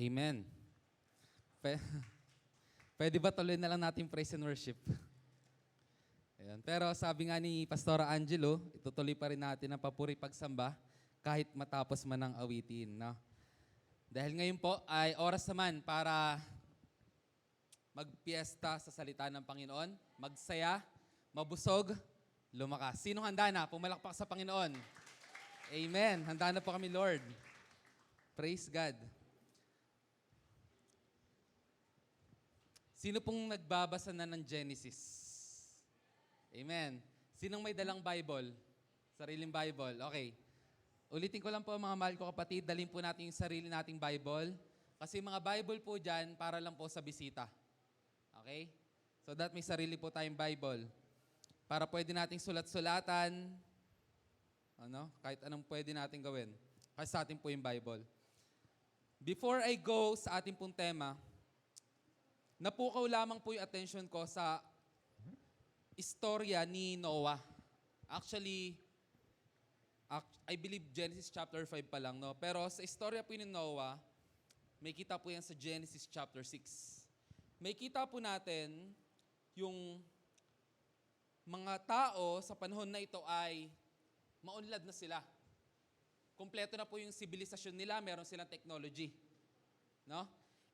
Amen. Pe- Pwede ba tuloy na lang natin praise and worship? Ayan. Pero sabi nga ni Pastora Angelo, itutuloy pa rin natin ang papuri pagsamba kahit matapos man ang awitin. No? Dahil ngayon po ay oras naman para magpiesta sa salita ng Panginoon, magsaya, mabusog, lumakas. Sinong handa na? Pumalakpak sa Panginoon. Amen. Handa na po kami, Lord. Praise God. Sino pong nagbabasa na ng Genesis? Amen. Sinong may dalang Bible? Sariling Bible. Okay. Ulitin ko lang po mga mahal ko kapatid, dalhin po natin yung sarili nating Bible. Kasi mga Bible po dyan, para lang po sa bisita. Okay? So that may sarili po tayong Bible. Para pwede nating sulat-sulatan, kahit anong pwede natin gawin. Kasi sa atin po yung Bible. Before I go sa ating pong tema, napukaw lamang po yung attention ko sa istorya ni Noah. Actually, I believe Genesis chapter 5 pa lang, no? Pero sa istorya po ni Noah, may kita po yan sa Genesis chapter 6. May kita po natin yung mga tao sa panahon na ito ay maunlad na sila. Kompleto na po yung sibilisasyon nila, meron silang technology. No?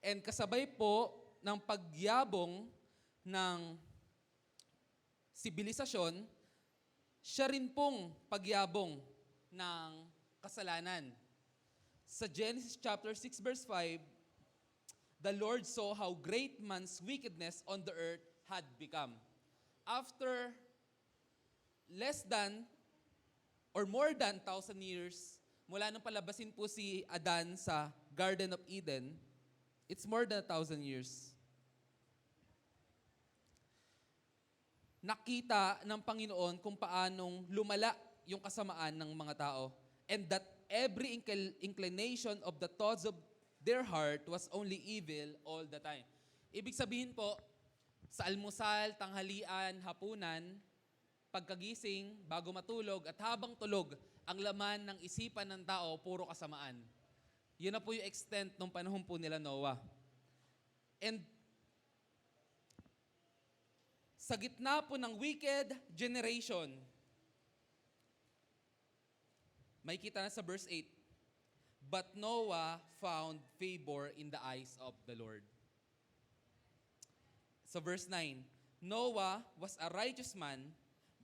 And kasabay po ng pagyabong ng sibilisasyon, siya rin pong pagyabong ng kasalanan. Sa Genesis chapter 6 verse 5, the Lord saw how great man's wickedness on the earth had become. After less than or more than 1,000 years, mula nung palabasin po si Adan sa Garden of Eden, it's more than 1,000 years. Nakita ng Panginoon kung paanong lumala yung kasamaan ng mga tao, and that every inclination of the thoughts of their heart was only evil all the time. Ibig sabihin po, sa almusal, tanghalian, hapunan, pagkagising, bago matulog, at habang tulog, ang laman ng isipan ng tao, puro kasamaan. Yun na po yung extent ng panahon po nila Noah. And sa gitna po ng wicked generation, may kita na sa verse 8, but Noah found favor in the eyes of the Lord. So verse 9, Noah was a righteous man,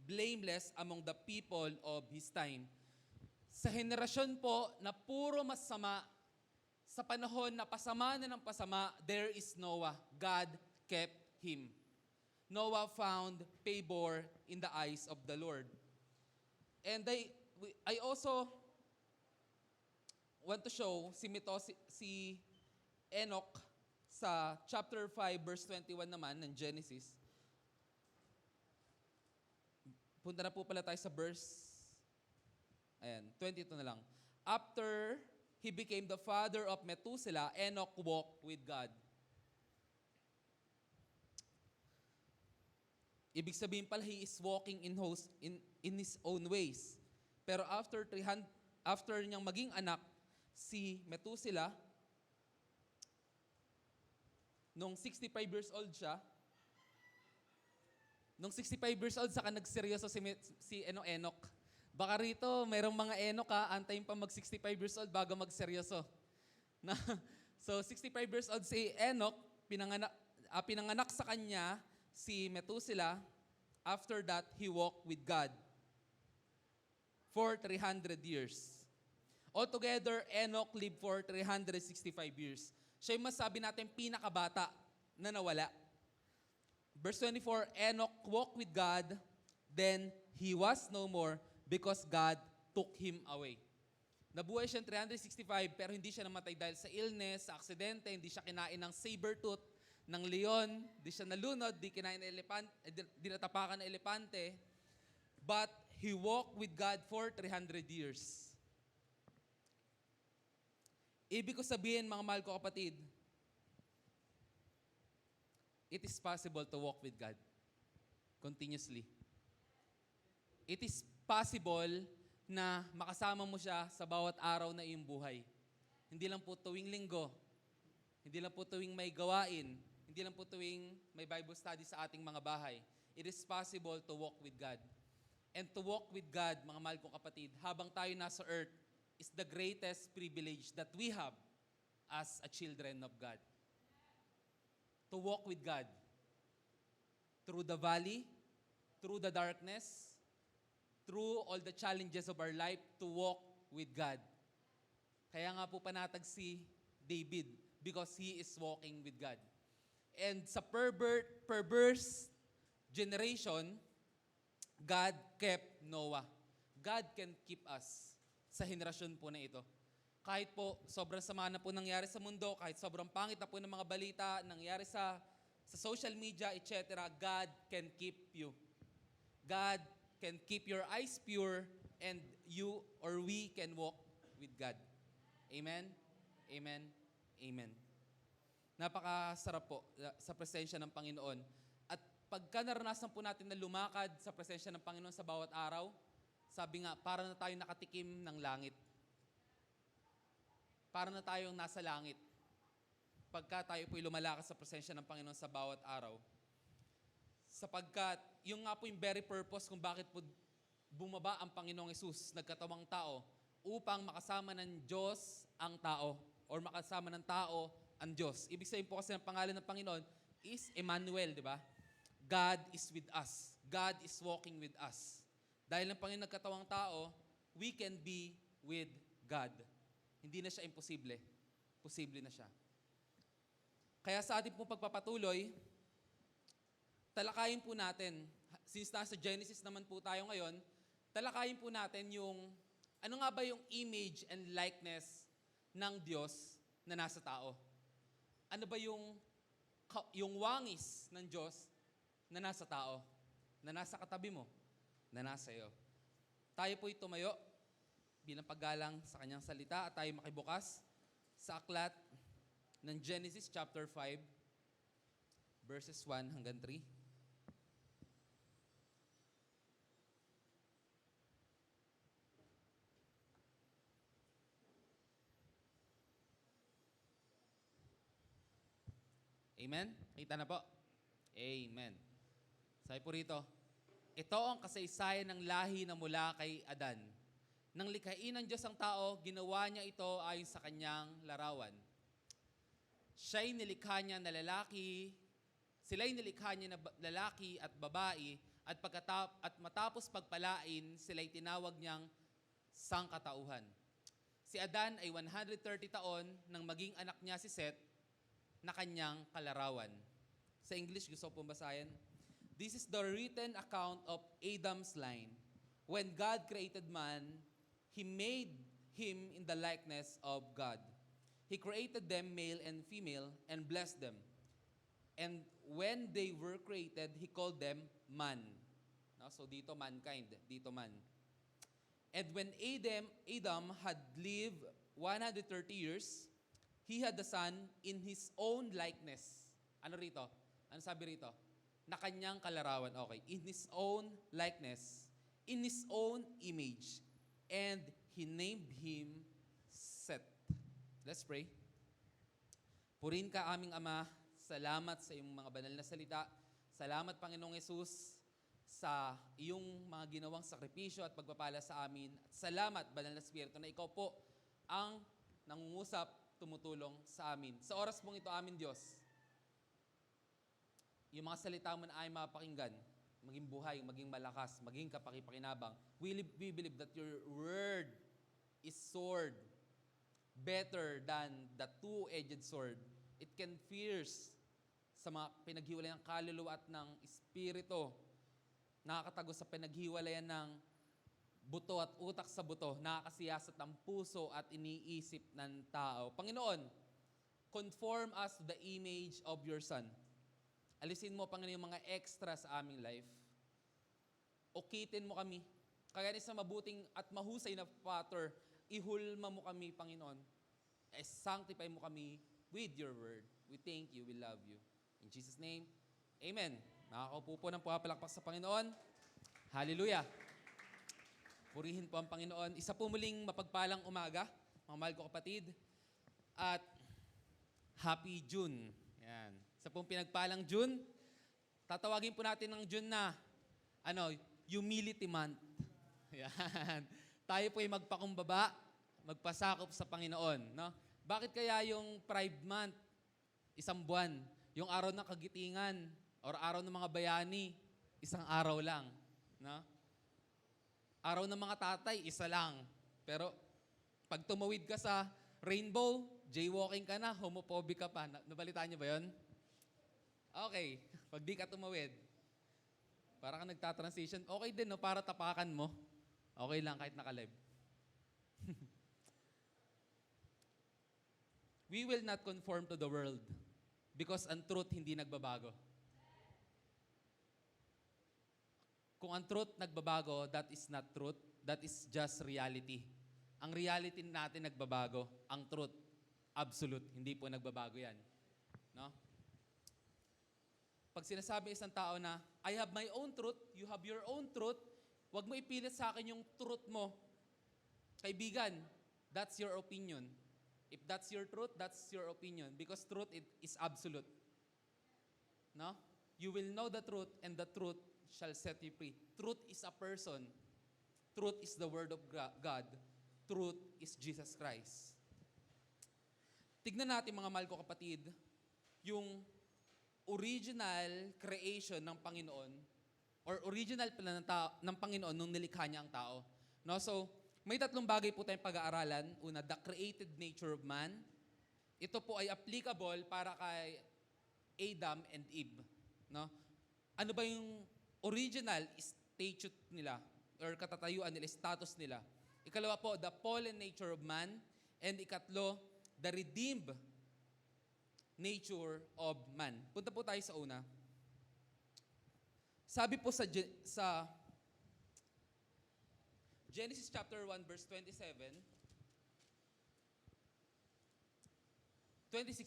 blameless among the people of his time. Sa henerasyon po na puro masama, sa panahon na pasama na ng pasama, there is Noah. God kept him. Noah found favor in the eyes of the Lord. And I also want to show si Enoch sa chapter 5 verse 21 naman ng Genesis. Punta na po pala tayo sa verse 22 na lang. After he became the father of Methuselah, Enoch walked with God. Ibig sabihin pala, he is walking in his own ways. Pero after niyang maging anak, si Methuselah, nung 65 years old siya, nung 65 years old, saka nagseryoso si Enoch. Baka rito, mayroong mga Enoch antayin pa mag 65 years old bago magseryoso. So 65 years old si Enoch, pinanganak sa kanya si Methuselah. After that, he walked with God for 300 years. Altogether, Enoch lived for 365 years. Siya yung masabi natin pinakabata na nawala. Verse 24, Enoch walked with God, then he was no more because God took him away. Nabuhay siya 365 pero hindi siya namatay dahil sa illness, sa aksidente, hindi siya kinain ng saber-tooth, ng leon, di siya nalunod, di kinain ng elepante, di natapakan ng elepante. But he walked with God for 300 years. Ibig ko sabihin, mga mahal ko kapatid, it is possible to walk with God continuously. It is possible na makasama mo siya sa bawat araw na iyong buhay. Hindi lang po tuwing linggo, Hindi lang po tuwing may gawain, hindi lang po tuwing may Bible study sa ating mga bahay. It is possible to walk with God. And to walk with God, mga mahal kong kapatid, habang tayo nasa earth, is the greatest privilege that we have as a children of God. To walk with God. Through the valley, through the darkness, through all the challenges of our life, to walk with God. Kaya nga po panatag si David because he is walking with God. And sa perverse generation, God kept Noah. God can keep us sa henerasyon po na ito. Kahit po sobrang sama na po nangyari sa mundo, kahit sobrang pangit na po ng mga balita, nangyari sa social media, etc., God can keep you. God can keep your eyes pure and you or we can walk with God. Amen? Amen? Amen. Napakasarap po sa presensya ng Panginoon. At pagka naranasan po natin na lumakad sa presensya ng Panginoon sa bawat araw, sabi nga, para na tayo nakatikim ng langit. Para na tayong nasa langit. Pagka tayo po'y lumalakas sa presensya ng Panginoon sa bawat araw. Sapagkat, yung nga po yung very purpose kung bakit po bumaba ang Panginoong Hesus, nagkatawang tao, upang makasama ng Diyos ang tao, or makasama ng tao ang Diyos. Ibig sabihin po kasi ng pangalan ng Panginoon is Emmanuel, di ba? God is with us. God is walking with us. Dahil ang Panginoon nagkatawang tao, we can be with God. Hindi na siya imposible. Posible na siya. Kaya sa ating pong pagpapatuloy, talakayin po natin, since nasa Genesis naman po tayo ngayon, talakayin po natin yung, ano nga ba yung image and likeness ng Diyos na nasa tao? Ano ba yung wangis ng Diyos na nasa tao? Na nasa katabi mo? Na nasa iyo? Tayo po'y tumayo bilang paggalang sa kanyang salita at tayo makibukas sa aklat ng Genesis chapter 5, verses 1 hanggang 3. Amen? Kita na po? Amen. Sabi po rito, ito ang kasaysayan ng lahi na mula kay Adan. Nang likhain ng Diyos ang tao, ginawa niya ito ayon sa kanyang larawan. Sila'y nilikha niya na lalaki at babae, at matapos pagpalain, sila'y tinawag niyang sangkatauhan. Si Adan ay 130 taon nang maging anak niya si Seth na kanyang kalarawan. Sa English, gusto ko pong basahin. This is the written account of Adam's line. When God created man, He made him in the likeness of God. He created them male and female and blessed them. And when they were created, He called them man. No? So dito mankind, dito man. And when Adam had lived 130 years, he had a son in his own likeness. Ano rito? Ano sabi rito? Na kanyang kalarawan. Okay. In his own likeness, in his own image, and he named him Seth. Let's pray. Purihin ka aming Ama, salamat sa iyong mga banal na salita. Salamat Panginoong Hesus sa iyong mga ginawang sakripisyo at pagpapala sa amin. At salamat Banal na Espiritu na ikaw po ang nangungusap, tumutulong sa amin. Sa oras mong ito, amin Diyos, yung mga salita mo na ay mapakinggan, maging buhay, maging malakas, maging kapakipakinabang. We believe that your word is sword, better than the two-edged sword. It can pierce sa mga pinaghiwalayan ng kaluluwa at ng espiritu. Nakakatagos sa pinaghiwalayan ng buto at utak sa buto. Nakakasiyasat ng puso at iniisip ng tao. Panginoon, conform us to the image of your Son. Alisin mo, Panginoon, yung mga extra sa aming life. Ukitin mo kami. Kaya sa mabuting at mahusay na Father, ihulma mo kami, Panginoon. Sanctify mo kami with your word. We thank you, we love you. In Jesus' name, amen. Nakakaupo po ng pumapalakpak sa Panginoon. Hallelujah. Purihin po ang Panginoon. Isa po muling mapagpalang umaga, mga mahal ko kapatid. At Happy June. Yan. Sa pong pinagpalang June, tatawagin po natin ng June na, Humility Month. Yan. Tayo po ay magpakumbaba, magpasakop sa Panginoon. No? Bakit kaya yung Pride Month, isang buwan, yung araw ng kagitingan, or araw ng mga bayani, isang araw lang. No? Araw ng mga tatay, isa lang. Pero pag tumawid ka sa rainbow, jaywalking ka na, homophobic ka pa. Nabalitaan niyo ba yun? Okay. Pag di ka tumawid, para ka nagtatransition, okay din, no? Para tapakan mo. Okay lang kahit naka-live. We will not conform to the world because ang truth hindi nagbabago. Kung ang truth nagbabago, that is not truth. That is just reality. Ang reality natin nagbabago. Ang truth, absolute. Hindi po nagbabago yan. No? Pag sinasabi isang tao na, I have my own truth, you have your own truth, huwag mo ipilit sa akin yung truth mo. Kaibigan, that's your opinion. If that's your truth, that's your opinion. Because truth is absolute. No? You will know the truth, and the truth shall set you free. Truth is a person. Truth is the Word of God. Truth is Jesus Christ. Tignan natin mga mahal ko kapatid, yung original creation ng Panginoon or original plan ng Panginoon nung nilikha niya ang tao. No? So, may tatlong bagay po tayong pag-aaralan. Una, the created nature of man. Ito po ay applicable para kay Adam and Eve. No? Ano ba yung original statute nila or katatayuan nila, status nila? Ikalawa po, the fallen nature of man. And ikatlo, the redeemed nature of man. Punta po tayo sa una. Sabi po sa Genesis chapter 1 verse 26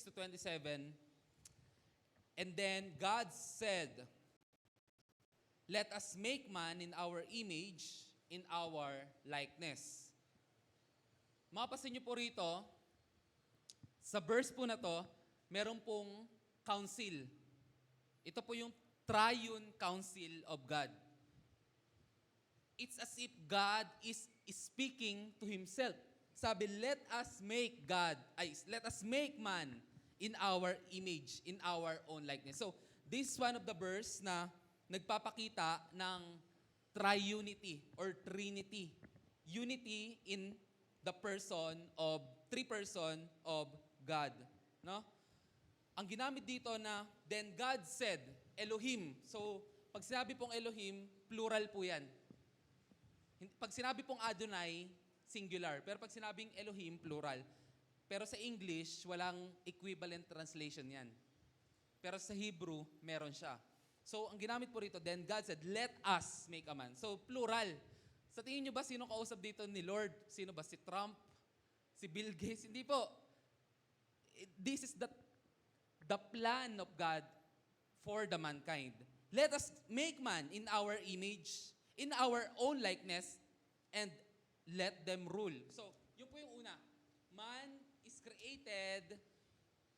to 27, and then God said, let us make man in our image, in our likeness. Mapapansin niyo po rito, sa verse po na to, meron pong council. Ito po yung triune council of God. It's as if God is speaking to Himself. Sabi, let us make man in our image, in our own likeness. So, this is one of the verse na nagpapakita ng triunity or trinity. Unity in the three person of God. No? Ang ginamit dito na, then God said, Elohim. So, pag sinabi pong Elohim, plural po yan. Pag sinabi pong Adonai, singular. Pero pag sinabing Elohim, plural. Pero sa English, walang equivalent translation yan. Pero sa Hebrew, meron siya. So, ang ginamit po rito, then God said, let us make a man. So, plural. Sa tingin nyo ba, sino kausap dito ni Lord? Sino ba? Si Trump? Si Bill Gates? Hindi po. This is the plan of God for the mankind. Let us make man in our image, in our own likeness, and let them rule. So, yun po yung una. Man is created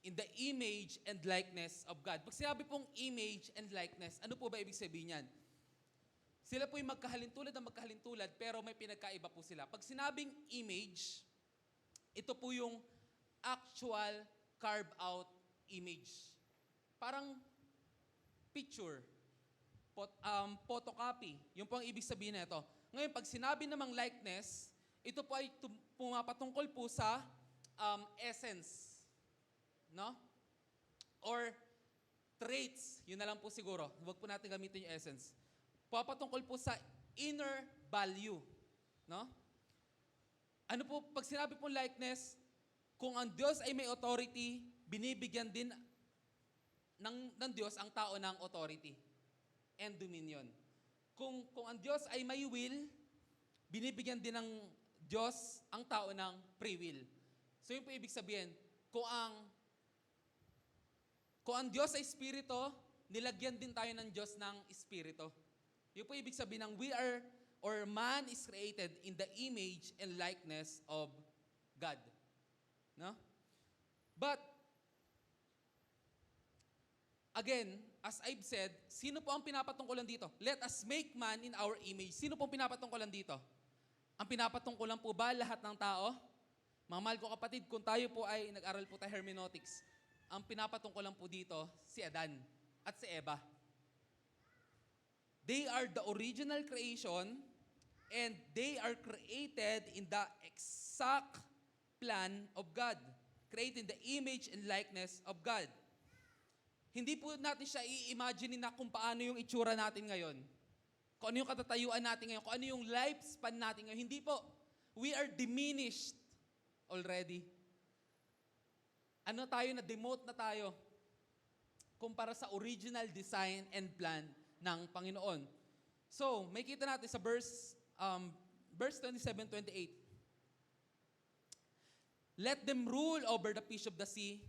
in the image and likeness of God. Pag sinabi pong image and likeness, ano po ba ibig sabihin yan? Sila po yung magkahalintulad na magkahalintulad, pero may pinagkaiba po sila. Pag sinabing image, ito po yung actual carved-out image. Parang picture, photocopy. Yung po ang ibig sabihin na ito. Ngayon, pag sinabi namang likeness, ito po ay pumapatungkol po sa essence. No? Or traits. Yun na lang po siguro. Huwag po natin gamitin yung essence. Pumapatungkol po sa inner value. No? Ano po, pag sinabi pong likeness, kung ang Diyos ay may authority, binibigyan din ng Diyos ang tao ng authority and dominion. Kung ang Diyos ay may will, binibigyan din ng Diyos ang tao ng free will. So yun po ibig sabihin, kung ang Diyos ay espiritu, nilagyan din tayo ng Diyos ng espiritu. Yun po ibig sabihin ng man is created in the image and likeness of God. No? But, again, as I've said, sino po ang pinapatungkulan dito? Let us make man in our image. Sino po ang pinapatungkulan dito? Ang pinapatungkulan po ba lahat ng tao? Mga mahal ko kapatid, kung tayo po ay nag-aral po tayo hermeneutics, ang pinapatungkulan po dito si Adan at si Eva. They are the original creation and they are created in the exact plan of God. Created in the image and likeness of God. Hindi po natin siya i-imagine na kung paano yung itsura natin ngayon. Kung ano yung katatayuan natin ngayon. Kung ano yung lifespan natin ngayon. Hindi po. We are diminished already. Ano tayo, na-demote na tayo kumpara sa original design and plan ng Panginoon. So, may kita natin sa verse 27-28. Let them rule over the fish of the sea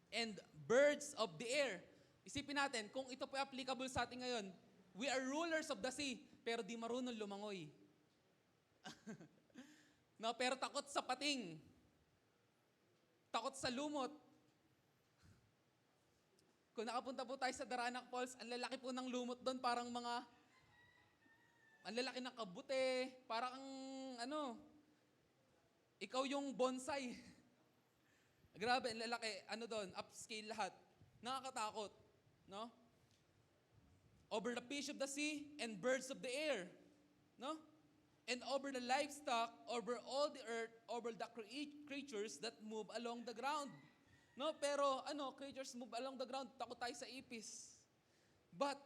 and birds of the air. Isipin natin, kung ito po applicable sa atin ngayon, we are rulers of the sea, pero di marunong lumangoy. No, pero takot sa pating. Takot sa lumot. Kung nakapunta po tayo sa Daranac Falls, ang lalaki po ng lumot doon, parang ang lalaki ng kabute, parang ikaw yung bonsai. Grabe, ang lalaki, doon, upscale lahat. Nakakatakot, no? Over the fish of the sea and birds of the air, no? And over the livestock, over all the earth, over the creatures that move along the ground. No, pero creatures move along the ground, takot tayo sa ipis. But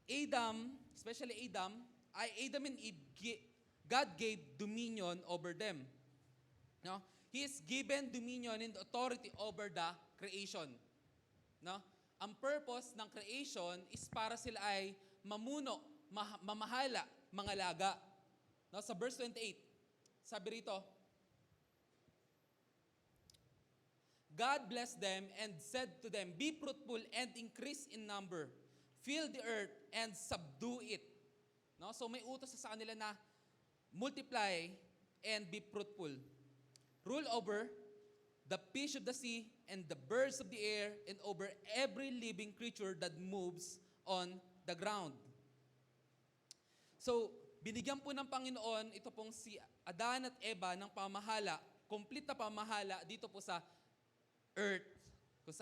Adam, especially Adam and Eve, God gave dominion over them. No? He is given dominion and authority over the creation. No? Ang purpose ng creation is para sila ay mamuno, mamahala, mangalaga. No? Sa verse 28, sabi rito, God blessed them and said to them, be fruitful and increase in number. Fill the earth and subdue it. No? So may utos sa kanila na multiply and be fruitful. Rule over the fish of the sea and the birds of the air and over every living creature that moves on the ground. So, binigyan po ng Panginoon ito pong si Adan at Eva ng pamahala, complete na pamahala dito po sa earth, kung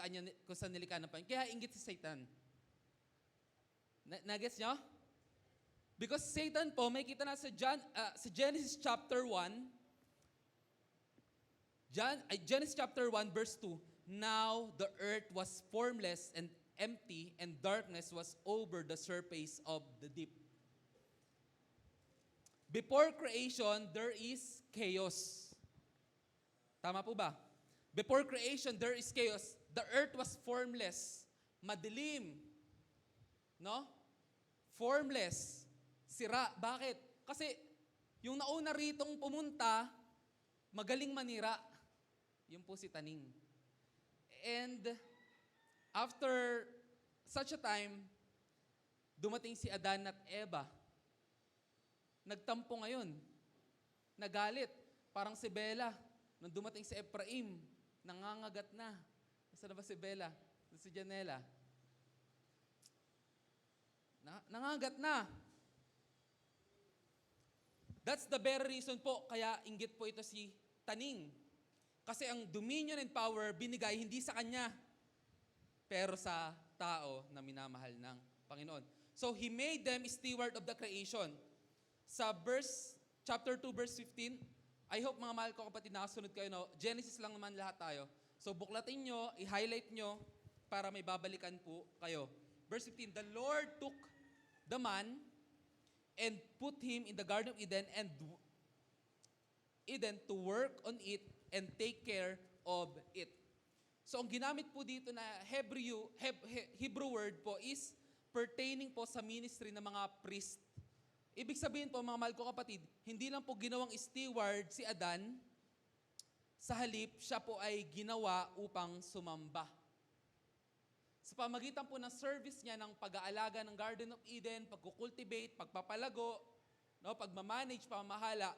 saan nilikha ng Panginoon. Kaya inggit si Satan. Nagets nyo? Because Satan po, may kita na sa Genesis chapter 1, Genesis chapter 1 verse 2, now the earth was formless and empty and darkness was over the surface of the deep. Before creation, there is chaos. Tama po ba? Before creation, there is chaos. The earth was formless, madilim. No? Formless. Sira. Bakit? Kasi yung nauna ritong pumunta, magaling manira. Yun po si Taning. And after such a time, dumating si Adan at Eva. Nagtampo ngayon. Nagalit. Parang si Bella. Nung dumating si Ephraim, nangangagat na. Nasaan na ba si Bella? Si Janela. Nangangagat na. That's the very reason po, kaya inggit po ito si Taning. Kasi ang dominion and power binigay hindi sa kanya, pero sa tao na minamahal ng Panginoon. So He made them steward of the creation. Sa chapter 2, verse 15, I hope mga mahal ko kapatid nakasunod kayo, no? Genesis lang naman lahat tayo. So buklatin nyo, i-highlight nyo, para may babalikan po kayo. Verse 15, the Lord took the man and put him in the Garden of Eden to work on it and take care of it. So ang ginamit po dito na Hebrew word po is pertaining po sa ministry ng mga priest. Ibig sabihin po mga mahal ko kapatid, hindi lang po ginawang steward si Adan, sa halip siya po ay ginawa upang sumamba. Sa pamagitan po ng service niya ng pag-aalaga ng Garden of Eden, pagkukultivate, pagpapalago, no, pagmamanage, pamahala,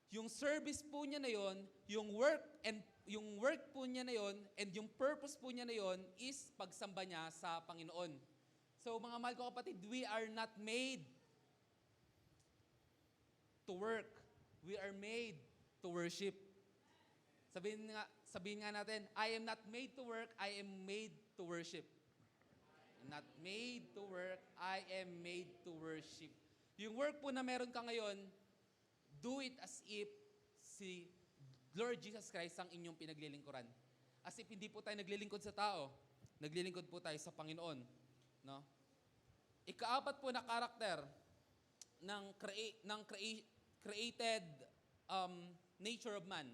yung service po niya na yon, yung work po niya na yon, and yung purpose po niya na yon is pagsamba niya sa Panginoon. So mga mahal ko kapatid, we are not made to work. We are made to worship. Sabihin nga natin, I am not made to work, I am made to worship. I'm not made to work, I am made to worship. Yung work po na meron ka ngayon, do it as if si Lord Jesus Christ ang inyong pinaglilingkuran. As if hindi po tayo naglilingkod sa tao, naglilingkod po tayo sa Panginoon. No? Ikaapat po na karakter ng created nature of man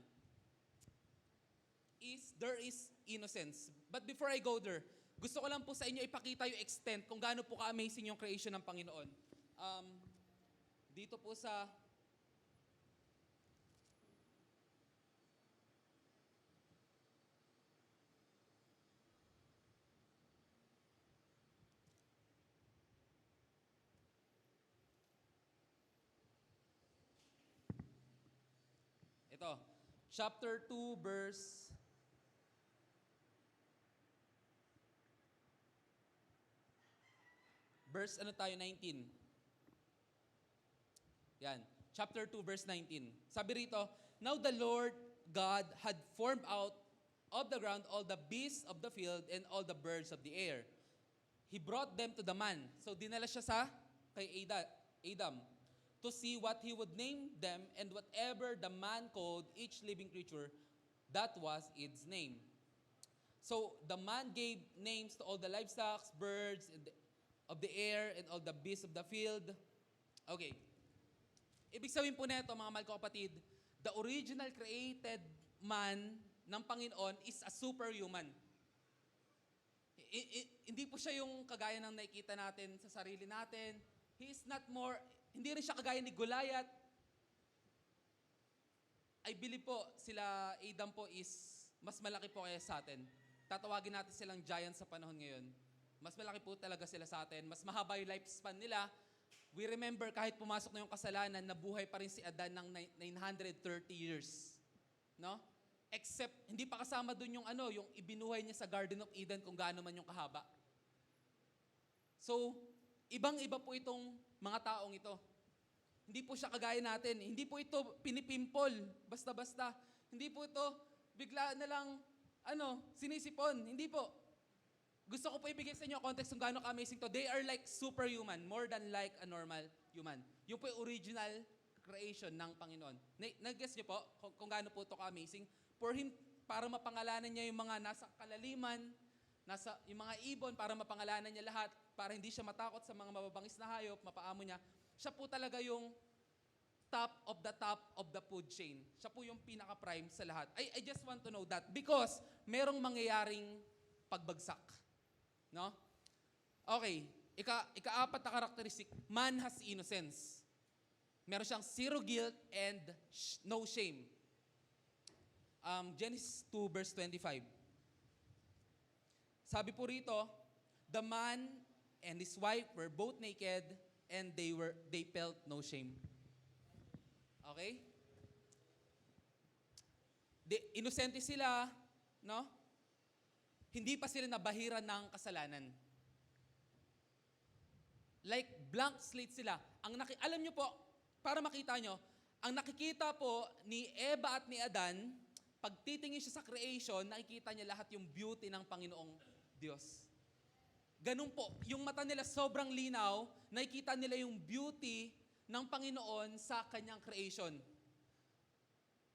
is there is innocence. But before I go there, gusto ko lang po sa inyo ipakita yung extent kung gaano po ka-amazing yung creation ng Panginoon. Dito po sa ito, chapter 2 verse 19. Yan. Chapter 2, verse 19. Sabi rito, now the Lord God had formed out of the ground all the beasts of the field and all the birds of the air. He brought them to the man. So dinala siya kay Adam to see what he would name them, and whatever the man called each living creature, that was its name. So the man gave names to all the livestock, birds of the air, and all the beasts of the field. Okay. Ibig sabihin po nito, mga mahal ko kapatid, the original created man ng Panginoon is a superhuman. Hindi po siya yung kagaya ng nakikita natin sa sarili natin. He is not more, hindi rin siya kagaya ni Goliath. I believe po, sila Adam po is mas malaki po kaya sa atin. Tatawagin natin silang giant sa panahon ngayon. Mas malaki po talaga sila sa atin. Mas mahaba yung lifespan nila. We remember kahit pumasok na yung kasalanan, nabuhay pa rin si Adan ng 930 years. No? Except, hindi pa kasama dun yung yung ibinuhay niya sa Garden of Eden kung gaano man yung kahaba. So, ibang-iba po itong mga taong ito. Hindi po siya kagaya natin. Hindi po ito pinipimpol, basta-basta. Hindi po ito bigla na lang, sinisipon. Hindi po. Gusto ko po ibigay sa inyo context kung gaano ka-amazing to. They are like superhuman, more than like a normal human. Yung po yung original creation ng Panginoon. Nag-guess niyo po kung gaano po ito ka-amazing? For Him, para mapangalanan niya yung mga nasa kalaliman, yung mga ibon, para mapangalanan niya lahat, para hindi siya matakot sa mga mababangis na hayop, mapaamo niya. Siya po talaga yung top of the food chain. Siya po yung pinaka-prime sa lahat. I just want to know that because merong mangyayaring pagbagsak. No? Okay. Ika-apat na karakteristik, man has innocence. Meron siyang zero guilt and no shame. Genesis 2 verse 25. Sabi po rito, the man and his wife were both naked and they felt no shame. Okay? Inosente sila, no? Hindi pa sila nabahira ng kasalanan. Like blank slate sila. Alam nyo po, para makita nyo, ang nakikita po ni Eva at ni Adan, pag titingin siya sa creation, nakikita niya lahat yung beauty ng Panginoong Diyos. Ganun po, yung mata nila sobrang linaw, nakikita nila yung beauty ng Panginoon sa kanyang creation.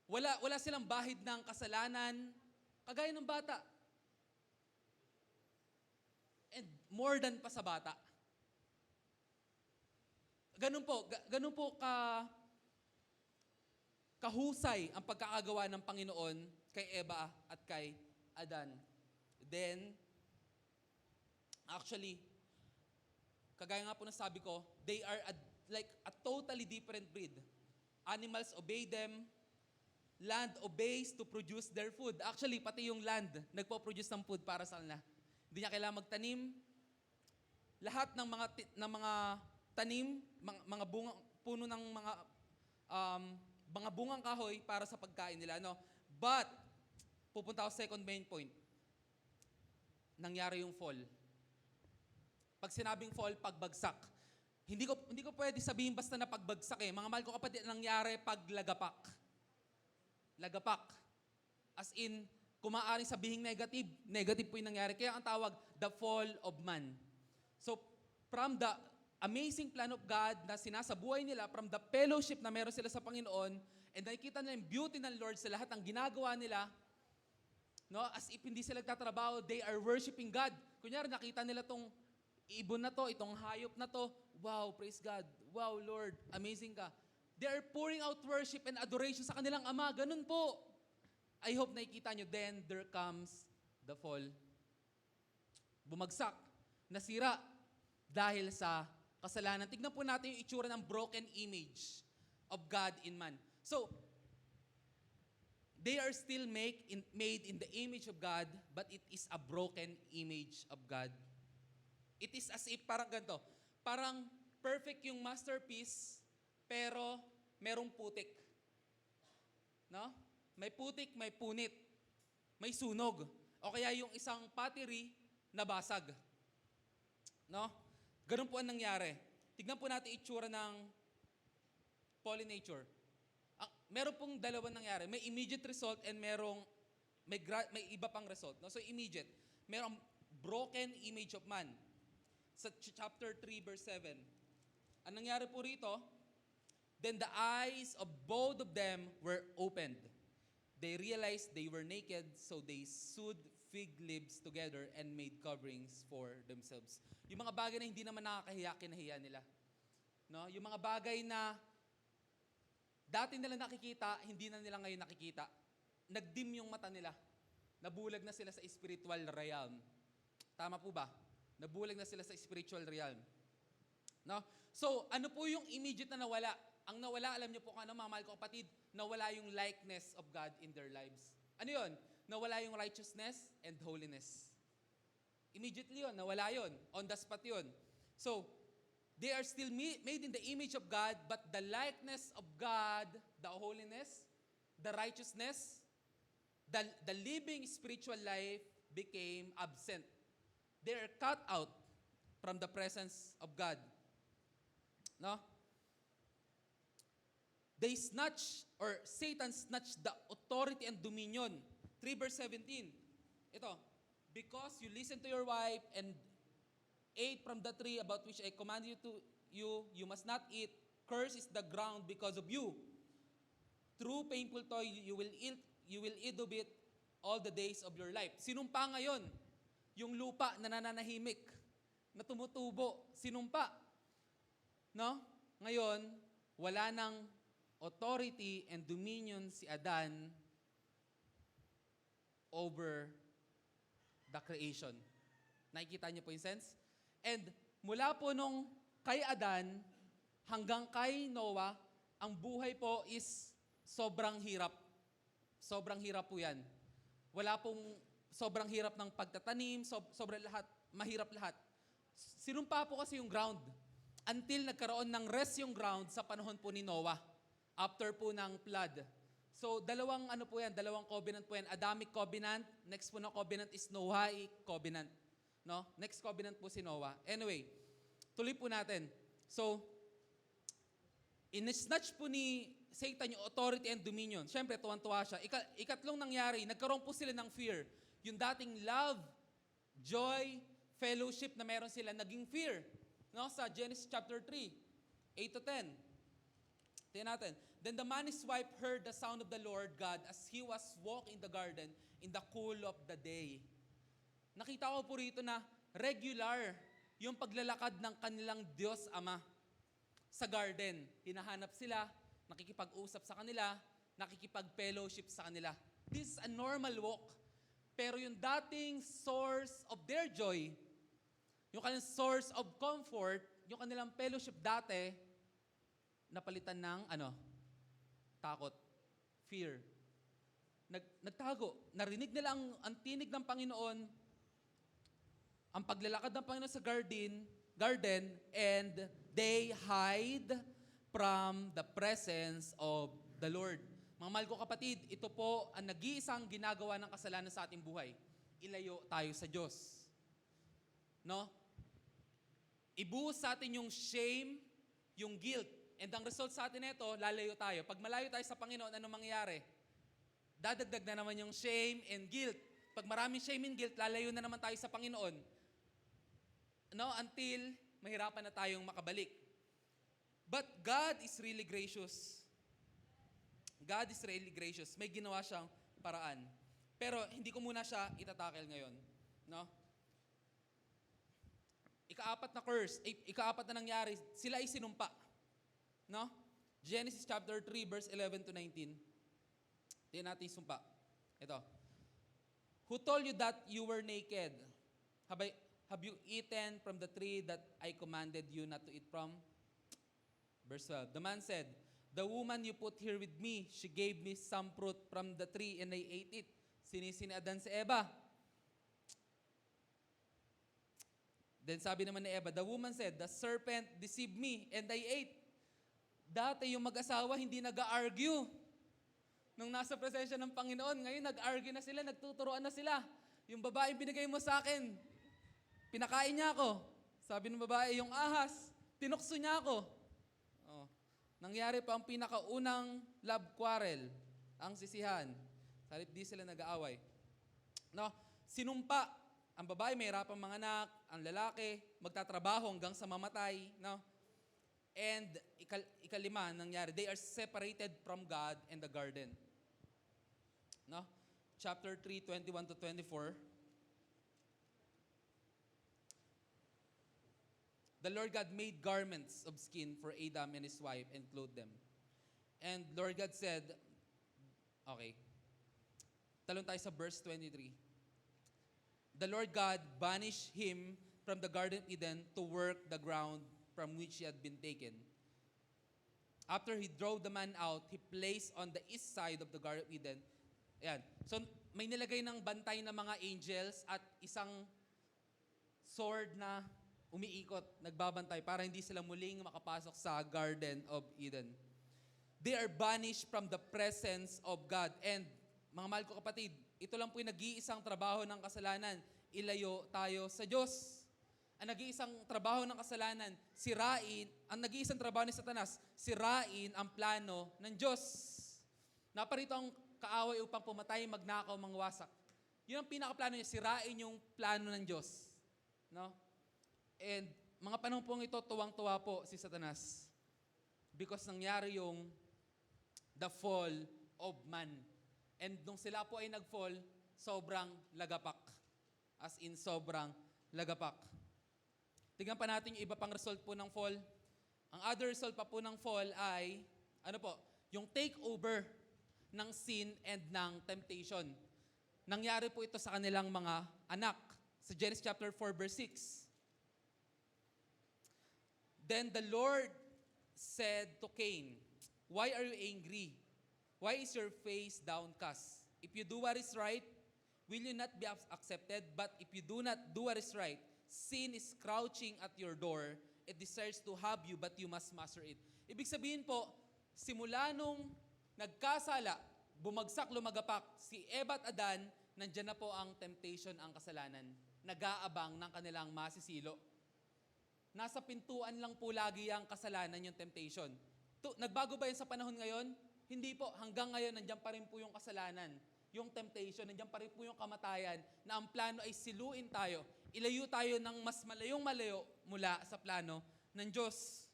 Wala silang bahid ng kasalanan, kagaya ng bata. And more than pa sa bata. Ganun po kahusay ang pagkakagawa ng Panginoon kay Eva at kay Adan. Then, actually, kagaya nga po na sabi ko, they are like a totally different breed. Animals obey them, land obeys to produce their food. Actually, pati yung land, nagpo-produce ng food para sa kanila. Hindi niya kailangan magtanim. Lahat ng mga tanim, mga bunga, puno ng mga mga bungang kahoy para sa pagkain nila, no? But, pupunta ako sa second main point. Nangyari yung fall. Pag sinabing fall, pagbagsak. Hindi ko pwede sabihin basta na pagbagsak eh. Mga mahal ko kapatid, nangyari paglagapak. Lagapak. As in, kung maaaring sabihin negative po yung nangyari. Kaya ang tawag, the fall of man. So, from the amazing plan of God na sinasabuhay nila, from the fellowship na meron sila sa Panginoon, and nakikita nila yung beauty ng Lord sa lahat ng ginagawa nila, no? As if hindi sila nagtatrabaho, they are worshiping God. Kunyari, nakita nila tong ibon na to, itong hayop na to, wow, praise God. Wow, Lord, amazing ka. They are pouring out worship and adoration sa kanilang Ama. Ganun po. I hope nakikita nyo. Then there comes the fall. Bumagsak. Nasira. Dahil sa kasalanan. Tignan po natin yung itsura ng broken image of God in man. So, they are still made in the image of God, but it is a broken image of God. It is as if parang ganito. Parang perfect yung masterpiece, pero merong putik. No? May putik, may punit. May sunog. O kaya yung isang pottery nabasag. No? Ganun po ang nangyari. Tignan po natin itsura ng pollinature. Meron pong dalawang nangyari. May immediate result and may iba pang result. No? So immediate. Merong broken image of man. Sa chapter 3 verse 7. Ang nangyari po rito, then the eyes of both of them were opened. They realized they were naked, so they sewed fig leaves together and made coverings for themselves. Yung mga bagay na hindi naman nakakahiya, kinahiya nila. No? Yung mga bagay na dati nila nakikita, hindi na nila ngayon nakikita. Nagdim yung mata nila. Nabulag na sila sa spiritual realm. Tama po ba? Nabulag na sila sa spiritual realm. No? So, ano po yung immediate na nawala? Ang nawala, alam niyo po kung ano, mga mahal ko kapatid, nawala yung likeness of God in their lives. Ano yun? Nawala yung righteousness and holiness. Immediately yun, nawala yun. On the spot yun. So, they are still made in the image of God, but the likeness of God, the holiness, the righteousness, the living spiritual life became absent. They are cut out from the presence of God. No? They snatch, or Satan snatched the authority and dominion. 3 verse 17. Ito, because you listened to your wife and ate from the tree about which I commanded you must not eat. Cursed is the ground because of you. Through painful toil, you will eat of it all the days of your life. Sinumpa ngayon, yung lupa na nananahimik, na tumutubo, sinumpa. No? Ngayon, wala nang authority and dominion si Adan over the creation. Nakikita niyo po yung sense? And mula po nung kay Adan hanggang kay Noah, ang buhay po is sobrang hirap. Sobrang hirap po yan. Wala pong sobrang hirap ng pagtatanim, sobrang lahat, mahirap lahat. Sinumpa po kasi yung ground until nagkaroon ng rest yung ground sa panahon po ni Noah. After po ng flood. So, dalawang covenant po yan. Adamic covenant. Next po na covenant is Noahic covenant. No? Next covenant po si Noah. Anyway, tuloy po natin. So, in-snatch po ni Satan yung authority and dominion. Siyempre, tuwan-tuwa siya. Ikatlong nangyari, nagkaroon po sila ng fear. Yung dating love, joy, fellowship na meron sila, naging fear. No? Sa Genesis chapter 3, 8 to 10. Tingnan natin. Then the man and his wife heard the sound of the Lord God as he was walking in the garden in the cool of the day. Nakita ko po rito na regular yung paglalakad ng kanilang Diyos Ama sa garden. Hinahanap sila, nakikipag-usap sa kanila, nakikipag-fellowship sa kanila. This is a normal walk. Pero yung dating source of their joy, yung kanilang source of comfort, yung kanilang fellowship dati, napalitan ng takot, fear. Nagtago. Narinig nila ang tinig ng Panginoon, ang paglalakad ng Panginoon sa garden, and they hide from the presence of the Lord. Mga mahal ko kapatid, ito po ang nag-iisang ginagawa ng kasalanan sa ating buhay. Ilayo tayo sa Diyos. No? Ibuhos sa atin yung shame, yung guilt. And ang result sa atin ito, lalayo tayo. Pag malayo tayo sa Panginoon, ano mangyayari? Dadagdag na naman yung shame and guilt. Pag maraming shame and guilt, lalayo na naman tayo sa Panginoon. No? Until mahirapan na tayong makabalik. But God is really gracious. God is really gracious. May ginawa siyang paraan. Pero hindi ko muna siya itatakel ngayon. No? Ikaapat na curse, ikaapat na nangyari, sila ay sinumpa. No? Genesis chapter 3, verse 11 to 19. Tingnan natin yung sumpa. Ito. Who told you that you were naked? Have you eaten from the tree that I commanded you not to eat from? Verse 12. The man said, the woman you put here with me, she gave me some fruit from the tree and I ate it. Sinisini Adan si Eva. Then sabi naman ni Eva, the woman said, the serpent deceived me and I ate. Dati yung mag-asawa hindi nag-argue. Nung nasa presensya ng Panginoon, ngayon nag-argue na sila, nagtuturoan na sila. Yung babae binigay mo sa akin, pinakain niya ako. Sabi ng babae, yung ahas, tinukso niya ako. Oh. Nangyari pa ang pinakaunang love quarrel, ang sisihan. Salit di sila nag-aaway. No? Sinumpa. Ang babae may hirapang mga anak, ang lalaki magtatrabaho hanggang sa mamatay. No? And ikalima nangyari, they are separated from God and the garden. No? Chapter 3, 21 to 24. The Lord God made garments of skin for Adam and his wife and clothed them. And Lord God said, okay, talon tayo sa verse 23. The Lord God banished him from the Garden of Eden to work the ground from which he had been taken. After he drove the man out, he placed on the east side of the Garden of Eden. Ayan. So, may nilagay ng bantay na mga angels at isang sword na umiikot, nagbabantay para hindi sila muling makapasok sa Garden of Eden. They are banished from the presence of God. And mga mahal ko kapatid, ito lang po yung nag-iisang trabaho ng kasalanan. Ilayo tayo sa Diyos. Ang nag-iisang trabaho ng kasalanan, ang nag-iisang trabaho ni Satanas, sirain ang plano ng Diyos. Naparito ang kaaway upang pumatay, magnakaw, mangwasak. Yun ang pinakaplano niya, sirain yung plano ng Diyos. No? And mga panahon pong ito, tuwang-tuwa po si Satanas. Because nangyari yung the fall of man. And nung sila po ay nag-fall, sobrang lagapak. As in, sobrang lagapak. Tingnan pa natin yung iba pang result po ng fall. Ang other result pa po ng fall ay, yung takeover ng sin and ng temptation. Nangyari po ito sa kanilang mga anak. Sa Genesis chapter 4, verse 6. Then the Lord said to Cain, why are you angry? Why is your face downcast? If you do what is right, will you not be accepted? But if you do not do what is right, sin is crouching at your door. It desires to have you, but you must master it. Ibig sabihin po, simula nung nagkasala, bumagsak, lumagapak, si Eva at Adan, nandyan na po ang temptation, ang kasalanan. Nag-aabang ng kanilang masisilo. Nasa pintuan lang po lagi ang kasalanan, yung temptation. Nagbago ba yun sa panahon ngayon? Hindi po. Hanggang ngayon, nandiyan pa rin po yung kasalanan. Yung temptation, nandiyan pa rin po yung kamatayan na ang plano ay siluin tayo. Ilayo tayo ng mas malayong-malayo mula sa plano ng Diyos.